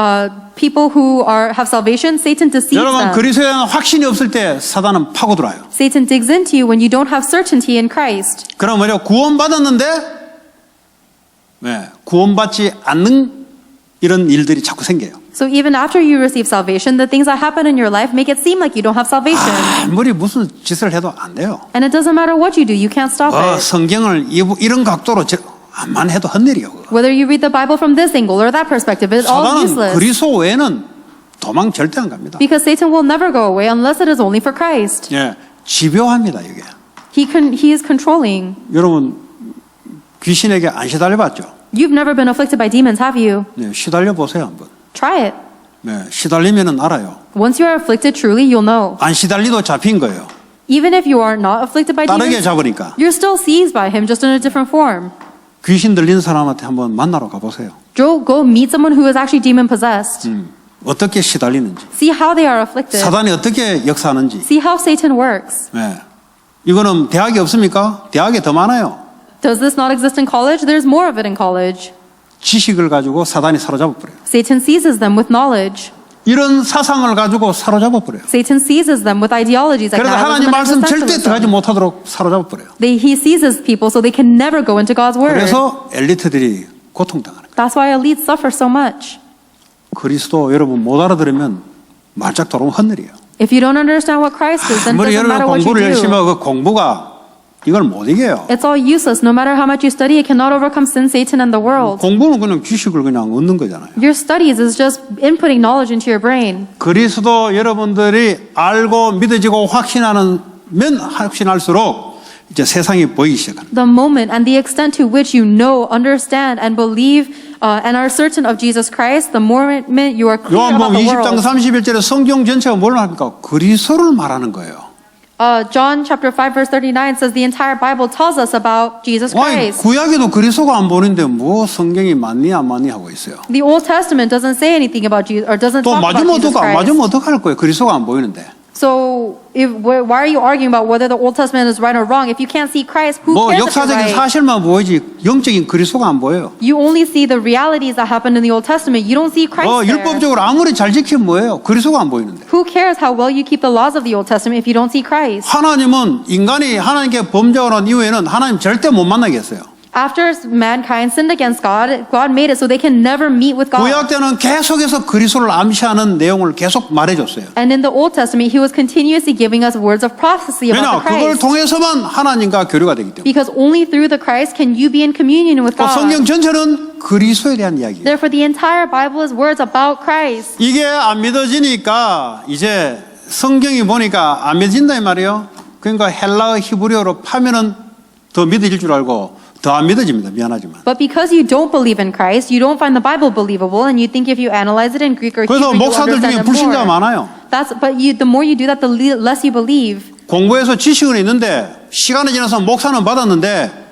people who have salvation, Satan deceives 여러분 them. 그리스도에 대한 확신이 없을 때 사단은 파고들어요. Satan digs into you when you don't have certainty in Christ. 그럼 뭐냐 구원받았는데 구원받지 않는 이런 일들이 자꾸 생겨요. So even after you receive salvation, the things that happen in your life make it seem like you don't have salvation. 아무리 무슨 짓을 해도 안 돼요. And it doesn't matter what you do, you can't stop it. 성경을 이런 각도로 만 해도 헛일이요. Whether you read the Bible from this angle or that perspective, it's all 사단은 useless. 그리스도 외에는 도망 절대 안 갑니다. Because Satan will never go away unless it is only for Christ. 예, 집요합니다 이게. He is controlling. 여러분 귀신에게 안 시달려봤죠? You've never been afflicted by demons, have you? 네, 시달려 보세요 한번. Try it. 네, 시달리면은 알아요. Once you are afflicted truly, you'll know. 안 시달리도 잡힌 거예요. Even if you are not afflicted by 다르게 demons, 잡으니까. you're still seized by him, just in a different form. 귀신 들린 사람한테 한번 만나러 가보세요. Go meet someone who is actually demon possessed. 어떻게 시달리는지, See how they are afflicted. 사단이 어떻게 역사하는지. See how Satan works. 네. 이거는 대학이 없습니까? 대학에 더 많아요. Does this not exist in college? There's more of it in college. 지식을 가지고 사단이 사로잡아 버려요. Satan seizes them with knowledge. 이런 사상을 가지고 사로잡아 버려요. Satan seizes them with ideologies like 그래서 하나님 nihilism and 말씀 절대 들어가지 existentialism. 못하도록 사로잡아 버려요. He seizes people so they can never go into God's word. 그래서 엘리트들이 고통당하는 거예요. That's why elites suffer so much. 그리스도 여러분 못 알아들으면 말짝 돌아오면 헛일이에요. If you don't understand what Christ is, then it 아무리 doesn't 여러분 matter what you 공부를 열심히 do. 하고 그 공부가 이걸 못 이겨요. It's all useless. No matter how much you study, it cannot overcome sin, Satan, and the world. 공부는 그냥 지식을 그냥 얻는 거잖아요. Your studies is just inputting knowledge into your brain. 그리스도 여러분들이 알고 믿어지고 확신할수록 이제 세상이 보이기 시작합니다. The moment and the extent to which you know, understand, and believe, and are certain of Jesus Christ, the moment you are clear about 요한복음 the 20장 world. 31절에 성경 전체가 뭘 합니까? 그리스도를 말하는 거예요. John chapter 5 verse 39 says the entire Bible tells us about Jesus 아니, Christ. 구약에도 그리스도가 안 보는데 뭐 성경이 맞니 안 맞니 하고 있어요. The Old Testament doesn't say anything about Jesus, or doesn't 또 talk about Jesus 맞으면 Christ. 어떡할 거예요? 그리스도가 안 보이는데. So, why are you arguing about whether the Old Testament is right or wrong? If you can't see Christ, who 뭐 cares if you're 역사적인 right? 사실만 보이지 영적인 그리스도가 안 보여요. You only see the realities that happened in the Old Testament. You don't see Christ there. 율법적으로 아무리 잘 지키면 뭐예요? 그리스도가 안 보이는데. Who cares how well you keep the laws of the Old Testament if you don't see Christ? 하나님은 인간이 하나님께 범죄한 이후에는 하나님 절대 못 만나겠어요. After mankind sinned against God, God made it so they can never meet with God. 구약 때는 계속해서 그리스도를 암시하는 내용을 계속 말해줬어요. And in the Old Testament, He was continuously giving us words of prophecy 왜냐? about the 그걸 Christ. 통해서만 하나님과 교류가 되기 때문에. Because only through the Christ can you be in communion with 또 성경 God. 전체는 그리스도에 대한 이야기예요. Therefore, the entire Bible is words about Christ. 이게 안 믿어지니까 이제 성경이 보니까 안 믿어진다 이 말이에요. 그러니까 헬라어 히브리어로 파면은 더 믿어질 줄 알고 더 안 믿어집니다. 미안하지만. But because you don't believe in Christ, you don't find the Bible believable, and you think if you analyze it in Greek or 그래서 Hebrew, you'll 목사들 중에 understand it 불신자가 more. 많아요. The more you do that, the less you believe. 공부해서 지식은 있는데 시간이 지나서 목사는 받았는데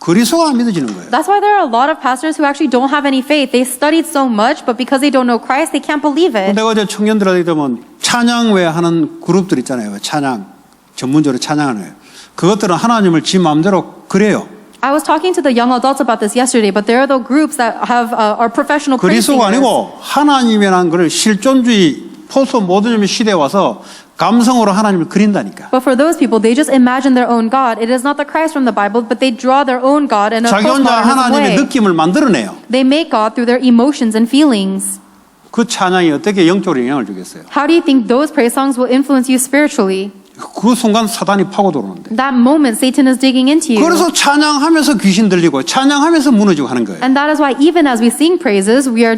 그리스도가 안 믿어지는 거예요. That's why there are a lot of pastors who actually don't have any faith. They studied so much, but because they don't know Christ, they can't believe it. 내가 어제 청년들한테 보면 찬양 외 하는 그룹들 있잖아요. 찬양 전문적으로 찬양하는 거예요. 그것들은 하나님을 지 마음대로 그래요. I was talking to the young adults about this yesterday, but there are the groups that are professional praise 그리스도가 singers. 아니고 하나님이라는 것을 실존주의 포스트 모더니즘 시대에 와서 감성으로 하나님을 그린다니까. But for those people, they just imagine their own God. It is not the Christ from the Bible, but they draw their own God in a 자기 혼자 postmodernism 하나님의 way. 느낌을 만들어내요. They make God through their emotions and feelings. 그 찬양이 어떻게 영적으로 영향을 주겠어요? How do you think those praise songs will influence you spiritually? 그 순간 사단이 파고 들어오는데. That moment, Satan is digging into you. 그래서 찬양하면서 귀신 들리고 찬양하면서 무너지고 하는 거예요. And that is why even as we sing praises, we are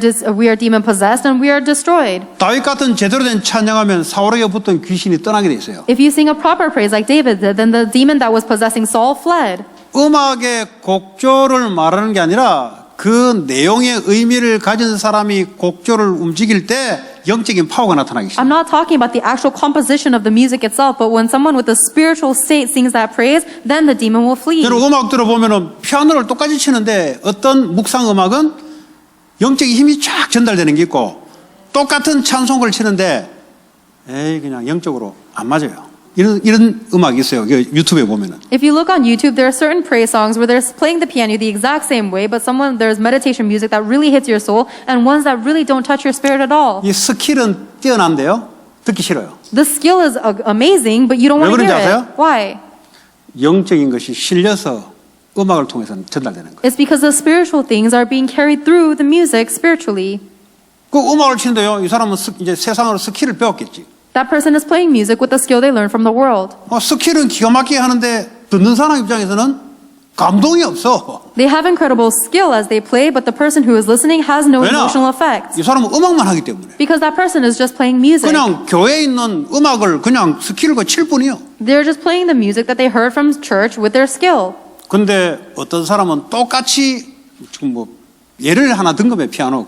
demon possessed and we are destroyed. 다윗 같은 제대로 된 찬양하면 사울에게 붙던 귀신이 떠나게 돼 있어요. If you sing a proper praise like David did, then the demon that was possessing Saul fled. 음악의 곡조를 말하는 게 아니라 그 내용의 의미를 가진 사람이 곡조를 움직일 때 영적인 파워가 나타나기 시작해요. I'm not talking about the actual composition of the music itself, but when someone with a spiritual state sings that praise, then the demon will flee. 여러분 음악 들어보면은 피아노를 똑같이 치는데 어떤 묵상 음악은 영적인 힘이 쫙 전달되는 게 있고 똑같은 찬송을 치는데 에이 그냥 영적으로 안 맞아요. 이런 음악이 있어요. 유튜브에 보면은. If you look on YouTube, there are certain praise songs where they're playing the piano the exact same way, but there's meditation music that really hits your soul, and ones that really don't touch your spirit at all. 이 스킬은 뛰어난데요. 듣기 싫어요. The skill is amazing, but you don't 왜 want to 그런지 hear 아세요? it. Why? 영적인 것이 실려서 음악을 통해서 전달되는 거예요. It's because the spiritual things are being carried through the music spiritually. 그 음악을 치는데요. 이 사람은 이제 세상으로 스킬을 배웠겠지. That person is playing music with the skill they learned from the world. 스킬은 기가 막히게 하는데 듣는 사람 입장에서는 감동이 없어. They have incredible skill as they play, but the person who is listening has no 왜냐? emotional effect. 이 사람은 음악만 하기 때문에. Because that person is just playing music. 그냥 교회에 있는 음악을 그냥 스킬을 칠 뿐이요. They're just playing the music that they heard from church with their skill. 근데 어떤 사람은 똑같이 지금 뭐 예를 하나 든 겁니다. 피아노.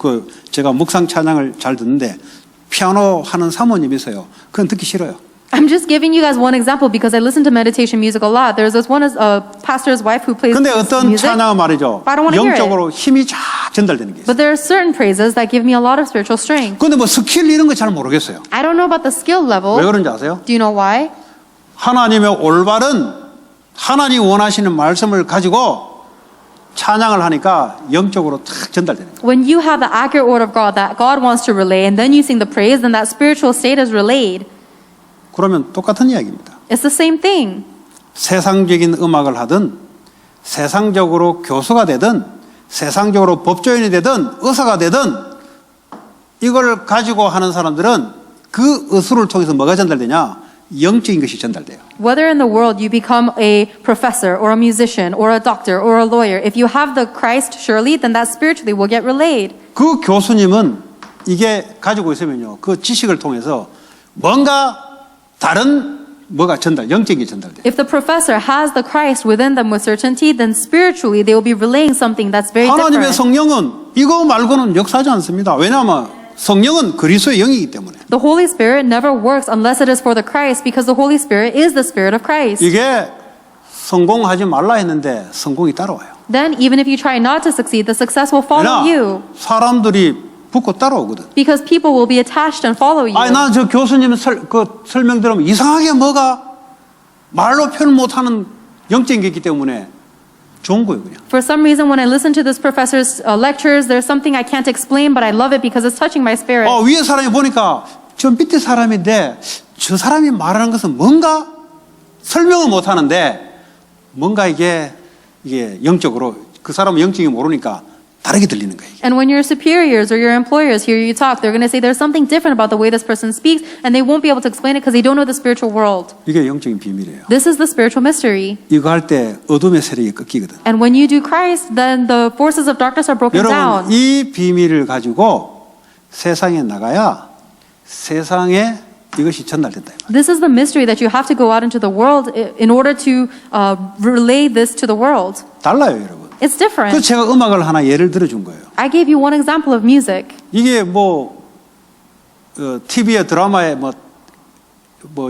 제가 묵상 찬양을 잘 듣는데 피아노 하는 사모님이 있어요. 그건 듣기 싫어요. I'm just giving you guys one example because I listen to meditation music a lot. There's this one pastor's wife who plays 근데 어떤 music. 찬양은 말이죠. But I don't want to hear it. 영적으로 힘이 쫙 전달되는 게 있어요. But there are certain praises that give me a lot of spiritual strength. 근데 뭐 스킬 이런 거 잘 모르겠어요. I don't know about the skill level. 왜 그런지 아세요? Do you know why? 하나님의 올바른 하나님 원하시는 말씀을 가지고 찬양을 하니까 영적으로 탁 전달되는 거예요. When you have the accurate word of God that God wants to relay, and then you sing the praise, then that spiritual state is relayed. 그러면 똑같은 이야기입니다. It's the same thing. 세상적인 음악을 하든 세상적으로 교수가 되든 세상적으로 법조인이 되든 의사가 되든 이걸 가지고 하는 사람들은 그 의술을 통해서 뭐가 전달되냐? 영적인 것이 전달돼요. Whether in the world you become a professor or a musician or a doctor or a lawyer, if you have the Christ surely, then that spiritually will get relayed. 그 교수님은 이게 가지고 있으면요. 그 지식을 통해서 뭔가 다른 뭐가 영적인 게 전달돼요. If the professor has the Christ within them with certainty, then spiritually they will be relaying something that's very 하나님의 different. 성령은 이거 말고는 역사하지 않습니다. 왜냐하면 성령은 그리스도의 영이기 때문에. The Holy Spirit never works unless it is for the Christ, because the Holy Spirit is the Spirit of Christ. 이게 성공하지 말라 했는데 성공이 따라와요. Then even if you try not to succeed, the success will follow you. 사람들이 붙고 따라오거든. Because people will be attached and follow you. 아니 난 저 교수님 설명 들으면 이상하게 뭐가 말로 표현 못하는 영적인 게 있기 때문에 좋은 거예요 그냥. For some reason, when I listen to this professor's lectures, there's something I can't explain, but I love it because it's touching my spirit. 위에 사람이 보니까 저 밑에 사람인데 저 사람이 말하는 것은 뭔가 설명을 못하는데 뭔가 이게 영적으로 그 사람은 영적이 모르니까 다르게 들리는 거예요. And when your superiors or your employers hear you talk, they're going to say there's something different about the way this person speaks, and they won't be able to explain it because they don't know the spiritual world. 이게 영적인 비밀이에요. This is the spiritual mystery. 이거 할 때 어둠의 세력이 꺾이거든. And when you do Christ, then the forces of darkness are broken down. 여러분 이 비밀을 가지고 세상에 나가야 세상에 이것이 전달된다. This is the mystery that you have to go out into the world in order to relay this to the world. 달라요, 여러분. It's 그래서 different. 제가 음악을 하나 예를 들어준 거예요. I gave you one example of music. 이게 TV에 드라마에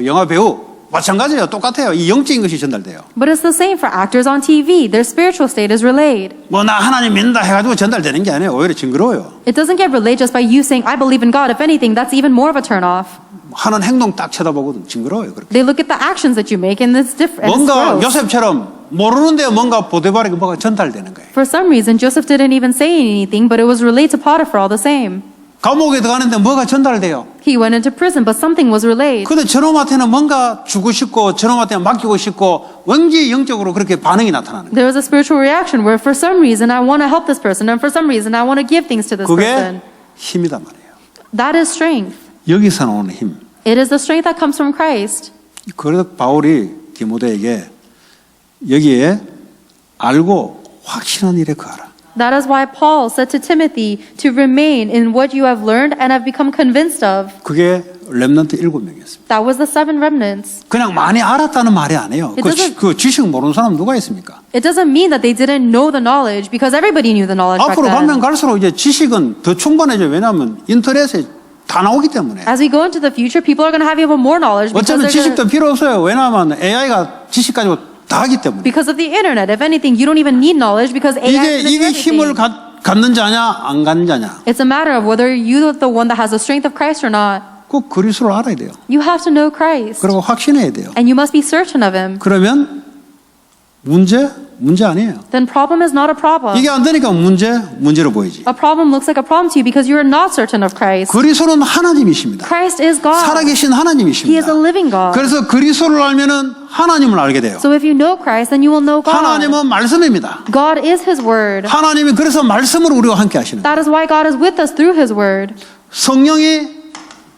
영화 배우 마찬가지예요. 똑같아요. 이 영적인 것이 전달돼요. But it's the same for actors on TV. Their spiritual state is relayed. 나 하나님 믿는다 해가지고 전달되는 게 아니에요. 오히려 징그러워요. It doesn't get relayed just by you saying, I believe in God. If anything, that's even more of a turn-off. 하는 행동 딱 쳐다보거든. 징그러워요. 그렇게. They look at the actions that you make and it's different. It's 뭔가 gross. 요셉처럼 모르는데 뭔가 보디발에게 뭐가 전달되는 거예요. For some reason, Joseph didn't even say anything, but it was relayed to Potiphar all the same. 감옥에 들어가는데 뭐가 전달돼요? He went into prison, but something was relayed. 근데 저놈한테는 뭔가 주고 싶고 저놈한테 맡기고 싶고 왠지 영적으로 그렇게 반응이 나타나는 거예요. There was a spiritual reaction where for some reason I want to help this person, and for some reason I want to give things to this 그게 person. 힘이단 말이에요. That is strength. 여기서 나오는 힘. It is the strength that comes from Christ. 그래서 바울이 디모데에게 여기에 알고 확신한 일에 거하라. That is why Paul said to Timothy to remain in what you have learned and have become convinced of. 그게 렘넌트 7명이었습니다. That was the 7 remnants. 그냥 많이 알았다는 말이 아니에요. It doesn't- 그 지식 모르는 사람 누가 있습니까? It doesn't mean that they didn't know the knowledge because everybody knew the knowledge back 앞으로 가면 then. 갈수록 이제 지식은 더 충분해져요. 왜냐하면 인터넷에 다 나오기 때문에. As we go into the future, people are going to have even more knowledge 어쩌면 because 지식도 필요 없어요. 왜냐하면 AI가 지식 가지고 다 하기 때문에. because of the internet. If anything, you don't even need knowledge because AI 이게 is 힘을 everything. 갖는 자냐 안 갖는 자냐. It's a matter of whether you're the one that has the strength of Christ or not. 꼭 그리스도를 알아야 돼요. You have to know Christ. 그리고 확신해야 돼요. And you must be certain of Him. 그러면 문제 아니에요. Then problem is not a problem. 이게 안 되니까 문제로 보이지. A problem looks like a problem to you because you are not certain of Christ. 그리스도는 하나님이십니다. Christ is God. 살아계신 He is 하나님이십니다. a living God. 그래서 그리스도를 알면은 하나님을 알게 돼요. So if you know Christ, then you will know God. 하나님은 말씀입니다. God is His Word. 하나님이 그래서 말씀으로 우리와 함께 하시는 거예요. That is why God is with us through His Word. 성령이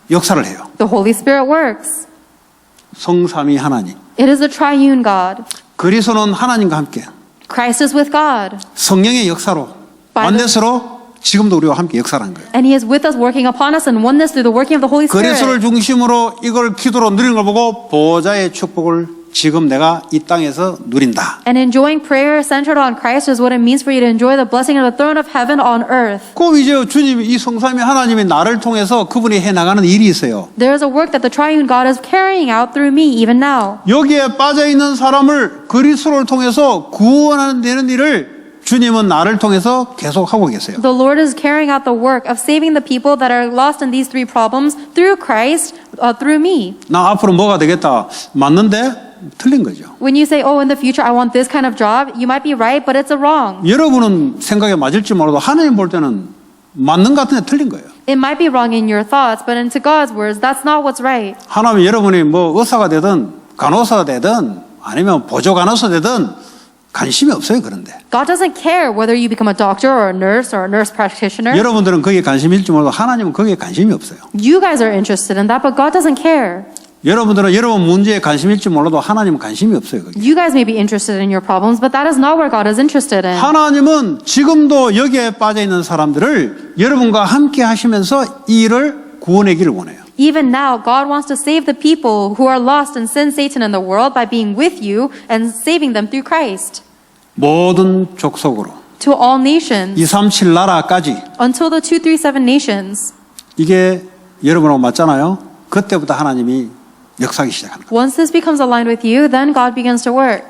역사를 해요. The Holy Spirit works. 성삼위 하나님. It is the triune God. 그리스도는 하나님과 함께 Christ is with God. 성령의 역사로 By the- 원내스로 지금도 우리와 함께 역사하는 거예요. And He is with us working upon us in oneness through the working of the Holy 그리스도를 Spirit. 중심으로 이걸 기도로 누리는 걸 보고 보호자의 축복을 지금 내가 이 땅에서 누린다. And enjoying prayer centered on Christ is what it means for you to enjoy the blessing of the throne of heaven on earth. 꼭 이제 주님이 이 성삼위 하나님이 나를 통해서 그분이 해 나가는 일이 있어요. There is a work that the triune God is carrying out through me even now. 여기에 빠져 있는 사람을 그리스도를 통해서 구원하는 되는 일을 주님은 나를 통해서 계속 하고 계세요. The Lord is carrying out the work of saving the people that are lost in these 3 problems through Christ, through me. 나 앞으로 뭐가 되겠다. 맞는데 틀린 거죠. When you say, oh, in the future I want this kind of job, you might be right, but it's a wrong. 여러분은 생각에 맞을지 몰라도 하나님 볼 때는 맞는 것 같은데 틀린 거예요. It might be wrong in your thoughts, but into God's words, that's not what's right. 하나님 여러분이 뭐 의사가 되든 간호사가 되든 아니면 보조 간호사 되든 관심이 없어요. 그런데 God doesn't care whether you become a doctor or a nurse practitioner. 여러분들은 거기에 관심일지 몰라도 하나님은 거기에 관심이 없어요. You guys are interested in that, but God doesn't care. 여러분들은 여러분 문제에 관심일지 몰라도 하나님은 관심이 없어요. 거기. You guys may be interested in your problems, but that is not where God is interested in. 하나님은 지금도 여기에 빠져 있는 사람들을 여러분과 함께 하시면서 이 일을 구원하기를 원해요. Even now, God wants to save the people who are lost in sin, Satan, and the world by being with you and saving them through Christ. 모든 족속으로 To all nations, 237 나라까지 until the 237 nations. 이게 여러분하고 맞잖아요. 그때부터 하나님이 역사하기 시작하는 거예요. Once this becomes aligned with you, then God begins to work.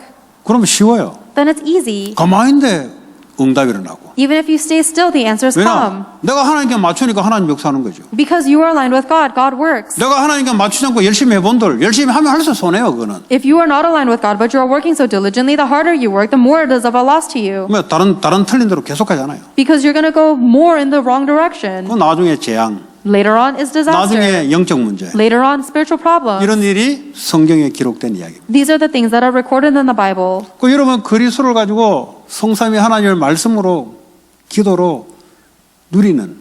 그러면 쉬워요. Then it's easy. 가만히인데 응답이 일어나고. Even if you stay still, the answers come. 왜냐? 내가 하나님께 맞추니까 하나님 역사하는 거죠. Because you are aligned with God, God works. 내가 하나님께 맞추지 않고 열심히 해본들 열심히 하면 할수록 손해요. 그거는. If you are not aligned with God, but you are working so diligently, the harder you work, the more it is of a loss to you. 뭐 다른 틀린 대로 계속하잖아요. Because you're going to go more in the wrong direction. 그 나중에 재앙, Later on is disaster. 나중에 영적 문제. Later on, spiritual problems. 이런 일이 성경에 기록된 이야기입니다. These are the things that are recorded in the Bible. 그 여러분 그리스도를 가지고 성삼위 하나님을 말씀으로 기도로 누리는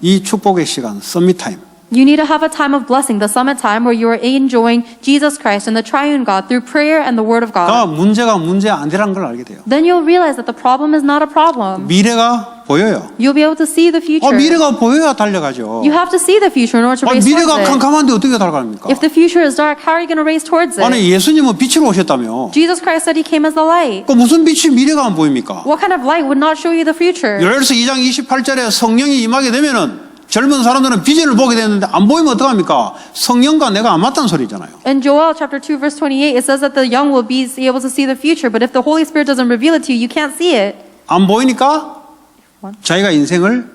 이 축복의 시간, 서밋 타임. You need to have a time of blessing, the summit time where you are enjoying Jesus Christ and the triune God through prayer and the Word of God. 다 문제가 문제 아니라는 걸 알게 돼요. Then you'll realize that the problem is not a problem. 미래가 보여요. You'll be able to see the future. 미래가 보여야 달려가죠. You have to see the future in order to race 미래가 towards it. 캄캄한데 어떻게 달려갑니까? If the future is dark, how are you going to race towards it? 아니 예수님은 빛으로 오셨다며. Jesus Christ said He came as the light. 그 무슨 빛이 미래가 안 보입니까? What kind of light would not show you the future? 열서 2장 28절에 성령이 임하게 되면은 젊은 사람들은 비전을 보게 되는데 안 보이면 어떡합니까? 성령과 내가 안 맞다는 소리잖아요. In Joel chapter 2 verse 28, it says that the young will be able to see the future, but if the Holy Spirit doesn't reveal it to you, you can't see it. 안 보이니까 자기가 인생을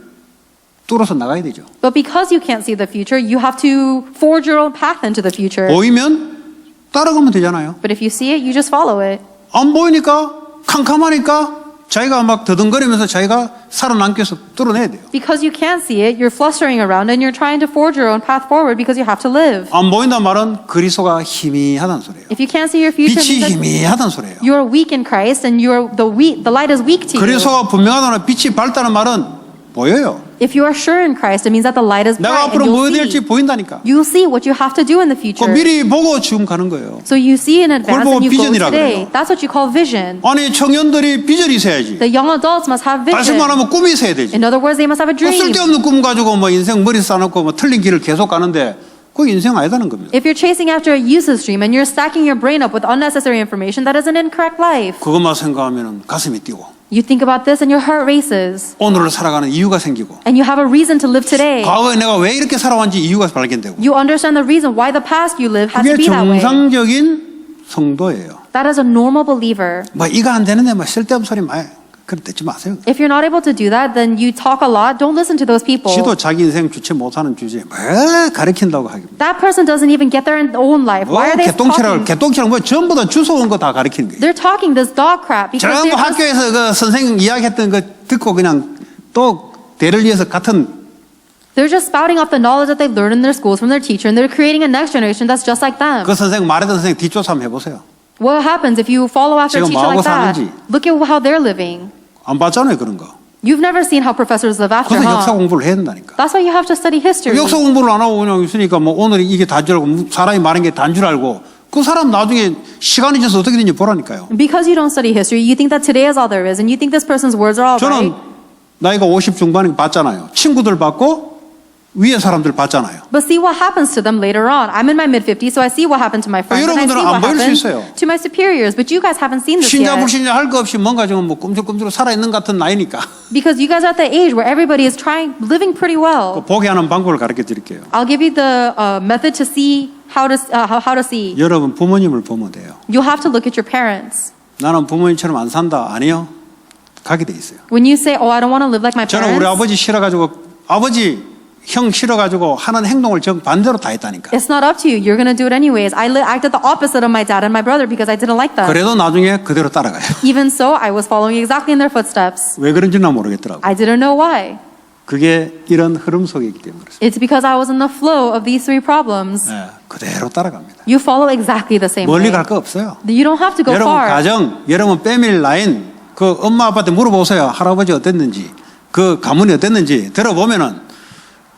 뚫어서 나가야 되죠. But because you can't see the future, you have to forge your own path into the future. 보이면 따라가면 되잖아요. But if you see it, you just follow it. 안 보이니까 캄캄하니까 자기가 막 더듬거리면서 자기가 살아남기 위해서 뚫어내야 돼요. Because you can't see it, you're flustering around and you're trying to forge your own path forward because you have to live. 안 보인단 말은 그리스도가 희미하다는 소리예요. If you can't see your future, 빛이 it means that 희미하다는 소리예요. you are weak in Christ and the light is weak to you. 그리스도가 분명하다는 빛이 밝다는 말은 보여요. If you are sure in Christ, it means that the light is 내가 bright and 앞으로 뭐 you'll 될지 see. 보인다니까. You'll see what you have to do in the 그 future. 미리 보고 지금 가는 거예요. So you see in advance 보고 and you go 비전이라 today. 그래요. That's what you call vision. 아니 청년들이 비전이 있어야지. The young adults must have 다시 vision. 말하면 꿈이 있어야 되지. In other words, they must have a 그 dream. 쓸데없는 꿈 가지고 뭐 인생 머리 쌓아놓고 뭐 틀린 길을 계속 가는데 그거 인생 아니다는 겁니다. If you're chasing after a useless dream and you're stacking your brain up with unnecessary information, that is an incorrect life. 그것만 생각하면 가슴이 뛰고 You think about this and your heart races. 오늘을 살아가는 이유가 생기고 And you have a reason to live today. 과거에 내가 왜 이렇게 살아왔는지 이유가 발견되고 You understand the reason why the past you live had to 그게 be that way. 정상적인 성도예요. That is a normal believer. 뭐 이거 안 되는데 뭐 쓸데없는 소리 많이 그래 듣지 마세요. If you're not able to do that, then you talk a lot. Don't listen to those people. 지도 자기 인생 주체 못하는 주제에 뭐 가르친다고 하기. That person doesn't even get their own life. Why are they talking? 개똥치라고 뭐 전부 다 주워온 거 다 가르치는 거예요. They're talking this dog crap because 전부 they're just, 학교에서 그 선생님 이야기했던 거 듣고 그냥 또 대를 위해서 같은 they're just spouting off the knowledge that they've learned in their schools from their teacher, and they're creating a next generation that's just like them. 그 선생 말했던 선생 뒤쫓아 한번 해보세요. What happens if you follow after a 지금 teacher 뭐하고 like that? 사는지. Look at how they're living. 안 봤잖아요 그런 거. You've never seen how professors live after, 그래서 역사 huh? 공부를 해야 된다니까. That's why you have to study history. 역사 공부를 안 하고 그냥 있으니까 뭐 오늘 이게 단 줄 알고 사람이 말한 게 단 줄 알고 그 사람 나중에 시간이 지나서 어떻게 되는지 보라니까요. Because you don't study history, you think that today is all there is, and you think this person's words are all 저는 right. 나이가 50 중반에 봤잖아요. 친구들 봤고 위에 사람들 봤잖아요. But see what happens to them later on. I'm in my mid-50s, so I see what happened to my friends, and I see 여러분들은 what 안 보일 수 happened 있어요. to my superiors. But you guys haven't seen this 신자 yet. 불신자 할 거 없이 뭔가 지금 뭐 꿈틀꿈틀 살아있는 것 같은 나이니까 Because you guys are at the age where everybody is living pretty well. 보게 하는 방법을 가르쳐 드릴게요. I'll give you the method to see how to see. 여러분 부모님을 보면 돼요. You'll have to look at your parents. 나는 부모님처럼 안 산다. 아니요. 가게 돼 있어요. When you say, "Oh, I don't want to live like my 저는 우리 parents," 아버지 싫어가지고 아버지 형 싫어가지고 하는 행동을 정 반대로 다 했다니까. it's not up to you. You're going to do it anyways. I acted the opposite of my dad and my brother because I didn't like them. 그래도 나중에 그대로 따라가요. Even so, I was following exactly in their footsteps. 왜 그런지는 모르겠더라고. I didn't know why. 그게 이런 흐름 속에 있기 때문에 그렇습니다. It's because I was in the flow of these three problems. 예, 그대로 따라갑니다. You follow exactly the same 멀리 way. 갈 거 없어요. You don't have to go 여러분 far. 가정, 여러분 패밀리 라인 그 엄마 아빠한테 물어보세요. 할아버지 어땠는지, 그 가문이 어땠는지 들어보면은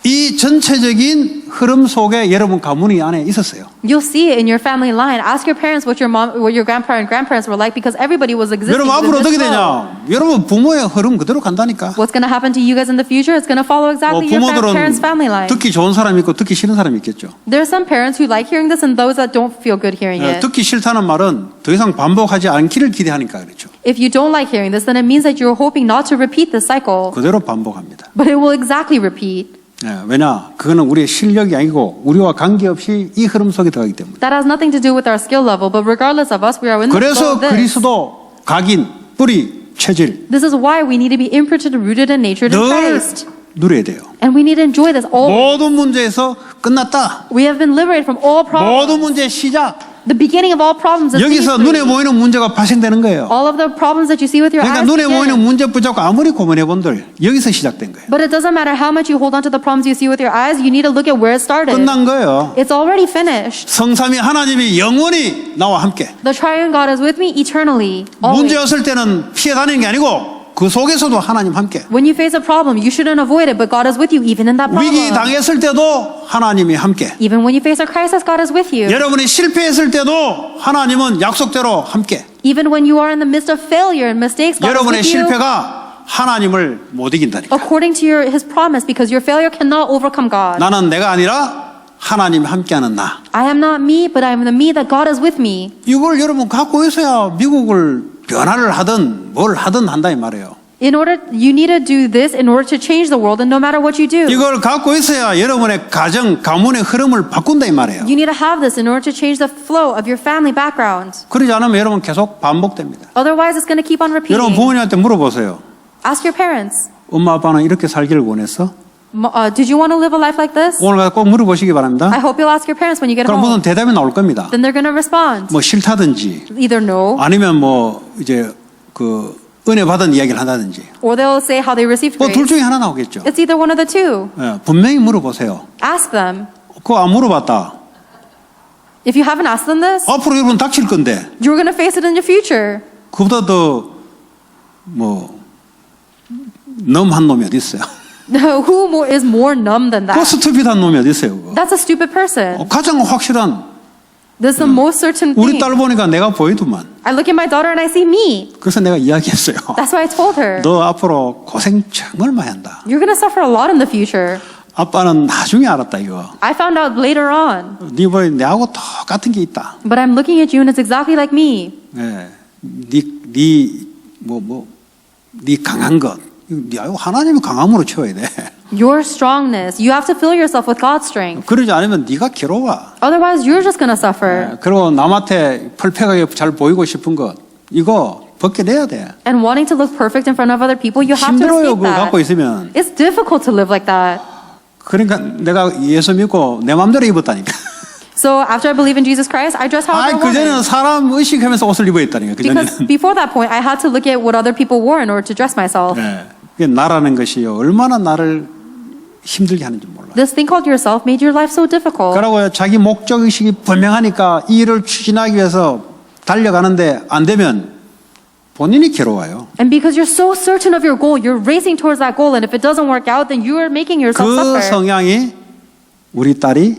이 전체적인 흐름 속에 여러분 가문이 안에 있었어요. You'll see it in your family line. Ask your parents what your mom, what your grandpa and grandparents were like because everybody was existing 여러분 within 앞으로 this 어떻게 flow. 되냐? 여러분 부모의 흐름 그대로 간다니까. What's going to happen to you guys in the future? It's going to follow exactly your parents' family 부모들은 line. 듣기 좋은 사람이 있고 듣기 싫은 사람이 있겠죠. There are some parents who like hearing this and those that don't feel good hearing it. 듣기 싫다는 말은 더 이상 반복하지 않기를 기대하니까 그렇죠. If you don't like hearing this, then it means that you're hoping not to repeat this cycle. 그대로 반복합니다. But it will exactly repeat. 왜냐? 그거는 우리의 실력이 아니고 우리와 관계없이 이 흐름 속에 들어가기 때문에. That has nothing to do with our skill level, but regardless of us, we are in the flow 그래서 of this. 그리스도, 각인, 뿌리, 체질 This is why we need to be imprinted, rooted, and natured in 늘 Christ. 누려야 돼요. And we need to enjoy this all. 모든 문제에서 끝났다. We have been liberated from all problems. 모든 문제의 시작. The beginning of all problems is 여기서 these 눈에 three. 보이는 문제가 발생되는 거예요. All of the problems that you see with your 그러니까 eyes 눈에 begin. 보이는 문제 붙잡고 아무리 고민해 본들 여기서 시작된 거예요. But it doesn't matter how much you hold on to the problems you see with your eyes. You need to look at where it started. 끝난 거예요. It's already finished. 성삼위 하나님이 영원히 나와 함께. The triune God is with me eternally. Always. 문제였을 때는 피해 다니는 게 아니고 그 속에서도 하나님 함께. When you face a problem, you shouldn't avoid it, but God is with you even in that problem. 위기 당했을 때도 하나님이 함께. Even when you face a crisis, God is with you. 여러분이 실패했을 때도 하나님은 약속대로 함께. Even when you are in the midst of failure and mistakes, God is 여러분의 with you 실패가 하나님을 못 이긴다니까. according to His promise, because your failure cannot overcome God. 나는 내가 아니라 하나님 함께하는 나. I am not me, but I am the me that God is with me. 이걸 여러분 갖고 있어야 미국을 변화를 하든 뭘 하든 한다 이 말이에요. You need to do this in order to change the world, and no matter what you do. 이걸 갖고 있어야 여러분의 가정, 가문의 흐름을 바꾼다 이 말이에요. You need to have this in order to change the flow of your family background. 그러지 않으면 여러분 계속 반복됩니다. Otherwise, it's going to keep on 여러분 repeating. 부모님한테 물어보세요. Ask your parents. 엄마 아빠는 이렇게 살기를 원했어? Did you want to live a life like this? 오늘 꼭 물어보시기 바랍니다. I hope you'll ask your parents when you get 그럼 무슨 home. 대답이 나올 겁니다. Then they're going to respond. 뭐 싫다든지 Either no, 아니면 뭐 이제 그 은혜 받은 이야기를 한다든지 Or they'll say how they received 뭐 둘 grace. 중에 하나 나오겠죠. It's either one of the two. 예, 분명히 물어보세요. Ask them. 그거 안 물어봤다. If you haven't asked them this, 앞으로 여러분 닥칠 건데 you're going to face it in your future. 그보다 더 뭐 넘한 놈이 어디 있어요? Who is more numb than 그 that? 스튜피드한 놈이 어디 있어요? 그거? That's a stupid person. 가장 확실한 This is the most certain 우리 thing. 딸 보니까 내가 보이더만. I look at my daughter and I see me. 그래서 내가 이야기했어요. That's why I told her, 너 앞으로 고생 정말 많이 한다. you're going to suffer a lot in the future. 아빠는 나중에 알았다 이거. I found out later on. 네 보니 내하고 똑같은 게 있다. But I'm looking at you and it's exactly like me. 예, 네 강한 것. 네 하나님이 강함으로 채워야 돼. Your strongness. You have to fill yourself with God's strength. 그러지 않으면 네가 괴로워. Otherwise, you're just going to suffer. 예, 그리고 남한테 펄펙하게 잘 보이고 싶은 것 이거 벗겨내야 돼. And wanting to look perfect in front of other people, you have to 힘들어요. escape 그거 갖고 that. 있으면. It's difficult to live like that. 그러니까 내가 예수 믿고 내 마음대로 입었다니까. So after I believe in Jesus Christ, I dress however I 그 전에는 want. 사람 의식하면서 옷을 입어야 했다니까. 그 Because 전에는. before that point, I had to look at what other people wore in order to dress myself. 예, 그게 나라는 것이요 얼마나 나를 힘들게 하는지 몰라. This thing called yourself made your life so difficult. 그러고 자기 목적 의식이 분명하니까 이 일을 추진하기 위해서 달려가는데 안 되면 본인이 괴로워요. And because you're so certain of your goal, you're racing towards that goal, and if it doesn't work out, then you are making yourself 그 suffer. 성향이 우리 딸이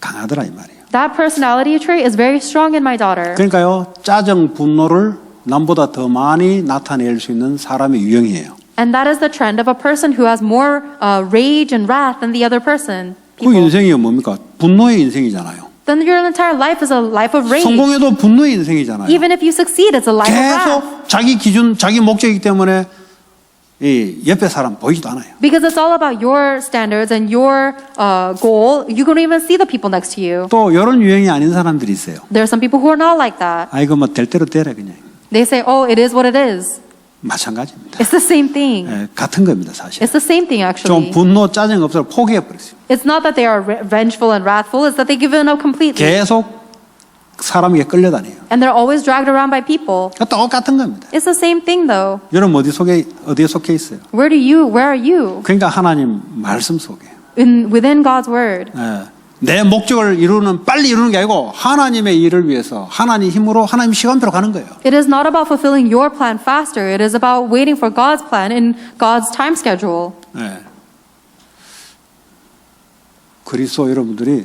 강하더라 이 말이에요. That personality trait is very strong in my daughter. 그러니까요 짜증 분노를 남보다 더 많이 나타낼 수 있는 사람의 유형이에요. And that is the trend of a person who has more rage and wrath than the other person. 그 인생이 뭡니까? 분노의 인생이잖아요. Then your entire life is a life of rage. 성공해도 분노의 인생이잖아요. Even if you succeed, it's a life of wrath. 계속 자기 기준, 자기 목적이기 때문에 이 옆에 사람 보이지도 않아요. Because it's all about your standards and your goal. You don't even see the people next to you. 또 이런 유형이 아닌 사람들이 있어요. There are some people who are not like that. 아 이거 뭐 될 대로 되래 그냥. They say, oh, it is what it is. 마찬가지입니다. It's the same thing. 예, 같은 겁니다 사실. It's the same thing, 좀 actually. 분노, 짜증 없어서 포기해 버렸어요. It's not that they are vengeful and wrathful. It's that they've given up completely. 계속 사람에게 끌려다녀요. And they're always dragged around by people. 똑같은 겁니다. It's the same thing, though. 여러분 어디에 속해 있어요? Where are you? 그러니까 하나님 말씀 속에. Within God's word. 예, 내 목적을 빨리 이루는 게 아니고 하나님의 일을 위해서 하나님 힘으로 하나님 시간표로 가는 거예요. It is not about fulfilling your plan faster. It is about waiting for God's plan in God's time schedule. 예. 그리스도 여러분들이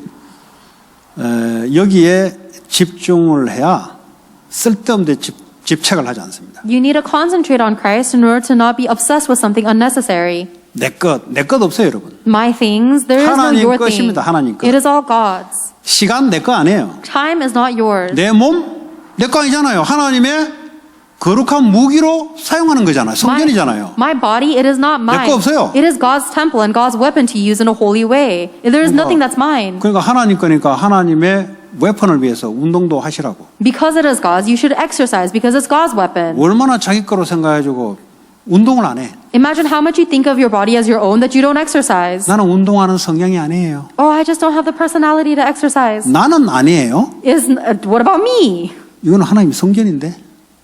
여기에 집중을 해야 쓸데없는 데 집착을 하지 않습니다. You need to concentrate on Christ in order to not be obsessed with something unnecessary. 내 것 없어요, 여러분. My things, there is no 하나님 your thing. 것입니다, 하나님 것. It is all God's. 시간 내 거 아니에요. Time is not yours. 내 몸 내 거 아니잖아요. 하나님의 거룩한 무기로 사용하는 거잖아요. 성전이잖아요. My body, it is not mine. 거 없어요. It is God's temple and God's weapon to use in a holy way. There is nothing that's mine. 그러니까 하나님 거니까 하나님의 웨폰을 위해서 운동도 하시라고. Because it is God's, you should exercise because it's God's weapon. 얼마나 자기 거로 생각해주고 운동을 안 해. Imagine how much you think of your body as your own that you don't exercise. 나는 운동하는 성향이 아니에요. Oh, I just don't have the personality to exercise. 나는 아니에요. What about me? 이건 하나님의 성전인데.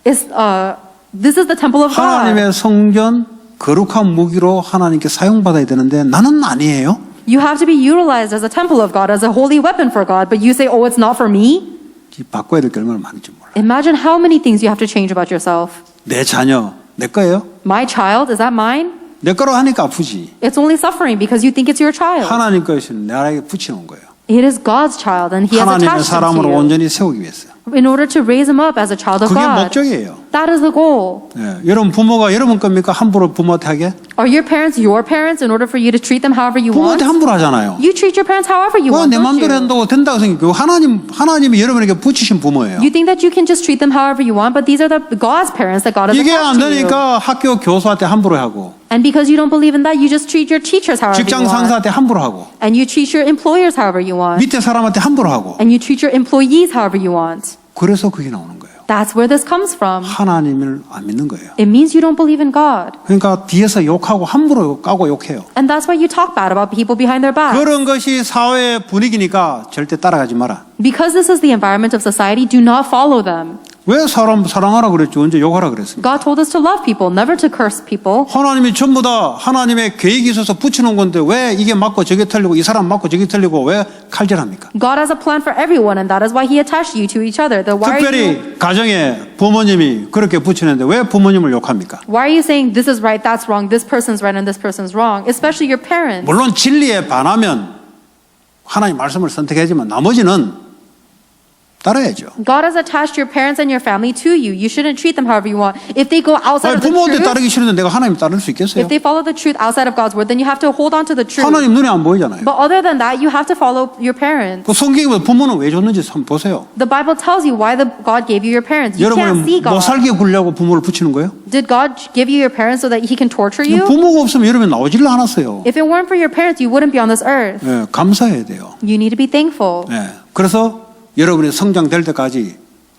This is the temple of God. 하나님의 성전 거룩한 무기로 하나님께 사용받아야 되는데 나는 아니에요. You have to be utilized as a temple of God, as a holy weapon for God, but you say, oh, it's not for me? 바꿔야 될 게 얼마나 많은지 몰라. Imagine how many things you have to change about yourself. 내 자녀 내 거예요? My child, is that mine? 내 거로 하니까 아프지. It's only suffering because you think it's your child. 하나님 것은 내게 붙여놓은 거예요. It is God's child, and He has 하나님의 attached him 사람으로 to you 온전히 세우기 위해서. in order to raise him up as a child of 그게 God. 목적이에요. That is the goal. 예, 여러분 부모가 여러분 겁니까? 함부로 부모한테 하게? Are your parents your parents in order for you to treat them however you want? 부모한테 함부로 하잖아요. You treat your parents however you want, 내 don't 마음대로 you? 한다고 된다고 생각해요. 하나님이 여러분에게 붙이신 부모예요. You think that you can just treat them however you want, but these are the God's parents that God has 이게 안 attached to you. 되니까 학교 교수한테 함부로 하고 And because you don't believe in that, you just treat your teachers however you 직장 want. 상사한테 함부로 하고 And you treat your employers however you want. 밑에 사람한테 함부로 하고 And you treat your employees however you want. 그래서 그게 나오는 거예요. That's where this comes from. 하나님을 안 믿는 거예요. It means you don't believe in God. 그러니까 뒤에서 욕하고 함부로 까고 욕해요. And that's why you talk bad about people behind their back. 그런 것이 사회의 분위기니까 절대 따라가지 마라. Because this is the environment of society, do not follow them. 왜 사람 사랑하라 그랬죠? 언제 욕하라 그랬습니까? God told us to love people, never to curse people. 하나님이 전부 다 하나님의 계획이 있어서 붙여놓은 건데 왜 이게 맞고 저게 틀리고 이 사람 맞고 저게 틀리고 왜 칼질합니까? God has a plan for everyone, and that is why He attached you to each other. Why are 특별히 가정에 부모님이 그렇게 붙이는데 왜 부모님을 욕합니까? you saying this is right, that's wrong, this person's right, and this person's wrong? Especially your parents. 물론 진리에 반하면 하나님 말씀을 선택하지만 나머지는 따라야죠. God has attached your parents and your family to you. You shouldn't treat them however you want. If they go outside of the 부모한테 truth, 따르기 싫은데 내가 하나님 따를 수 있겠어요? if they follow the truth outside of God's word, then you have to hold on to the truth. 하나님 눈에 안 보이잖아요. But other than that, you have to follow your parents. 그 성경에 부모는 왜 줬는지 한번 보세요. The Bible tells you why God gave you your parents. You can't see 여러분은 못 God. 살게 굴려고 부모를 붙이는 거예요? Did God give you your parents so that He can torture you? 부모가 없으면 여러분 나오지를 않았어요. If it weren't for your parents, you wouldn't be on this earth. 예, 감사해야 돼요. You need to be thankful. 예, 그래서 여러분이 성장될 때까지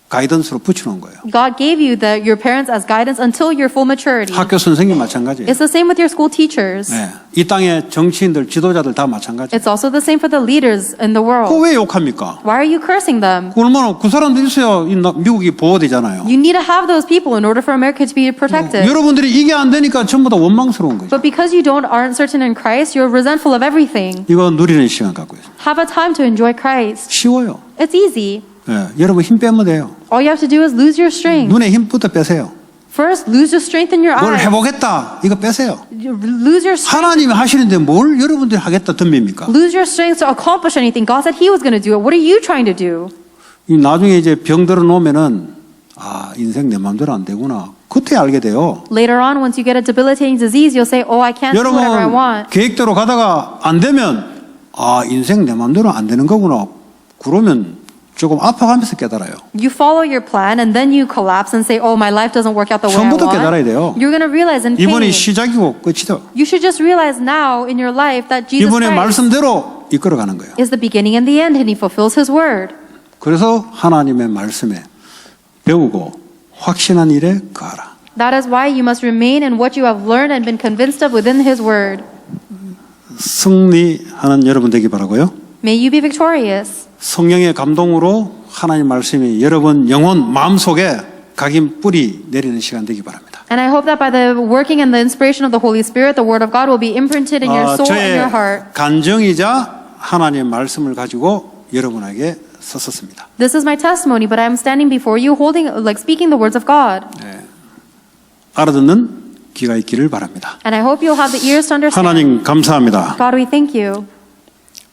가이던스로 붙여놓은 거예요. God gave you your parents as guidance until your full maturity. 학교 선생님 마찬가지예요. It's the same with your school teachers. 예, 이 땅의 정치인들, 지도자들 다 마찬가지예요. It's also the same for the leaders in the world. 그거 왜 욕합니까? Why are you cursing them? 얼마나 그 사람들 있어야 미국이 보호되잖아요. You need to have those people in order for America to be protected. 여러분들이 이게 안 되니까 전부 다 원망스러운 거죠. But because you aren't certain in Christ, you're resentful of everything. 이거 누리는 시간 갖고 있어요. Have a time to enjoy Christ. 쉬워요. It's easy. 예, 여러분 힘 빼면 돼요. All you have to do is lose your strength. 눈에 힘부터 빼세요. First, lose your strength in your 뭘 eyes. 해보겠다 이거 빼세요. Lose your strength. 하나님이 하시는데 뭘 여러분들이 하겠다 덤비입니까? Lose your strength to accomplish anything. God said He was going to do it. What are you trying to do? 이 나중에 이제 병 들어 놓으면은 아 인생 내 마음대로 안 되구나. 그때 알게 돼요. Later on, once you get a debilitating disease, you'll say, "Oh, I can't do whatever I 여러분 want." 계획대로 가다가 안 되면 아 인생 내 마음대로 안 되는 거구나. 그러면 조금 아파가면서 깨달아요. You follow your plan and then you collapse and say, "Oh, my life doesn't work out the way I 처음부터 want." 깨달아야 돼요. You're going to realize in 이번이 pain. 시작이고 끝이다. You should just realize now in your life that Jesus 이번에 Christ 말씀대로 이끌어가는 거예요. is the beginning and the end, and He fulfills His word. 그래서 하나님의 말씀에 배우고 확신한 일에 거하라. That is why you must remain in what you have learned and been convinced of within His word. 승리하는 여러분 되기 바라고요. May you be victorious. 성령의 감동으로 하나님 말씀이 여러분 영혼 마음속에 각인 뿌리 내리는 시간 되기 바랍니다. And I hope that by the working and the inspiration of the Holy Spirit, the word of God will be imprinted in your soul and 저의 your heart. 간증이자 하나님의 말씀을 가지고 여러분에게 섰습니다. This is my testimony, but I am standing before you holding, speaking the words of God. 알아듣는 귀가 있기를 바랍니다. And I hope you'll have the ears to understand. 하나님 감사합니다. God, we thank you.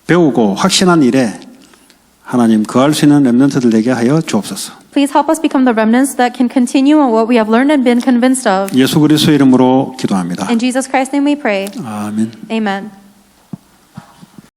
배우고 확신한 일에 하나님 거할 수 있는 렘넌트들 되게 하여 주옵소서. Please help us become the remnants that can continue on what we have learned and been convinced of. 예수 그리스도의 이름으로 기도합니다. In Jesus Christ's name we pray. 아멘. Amen.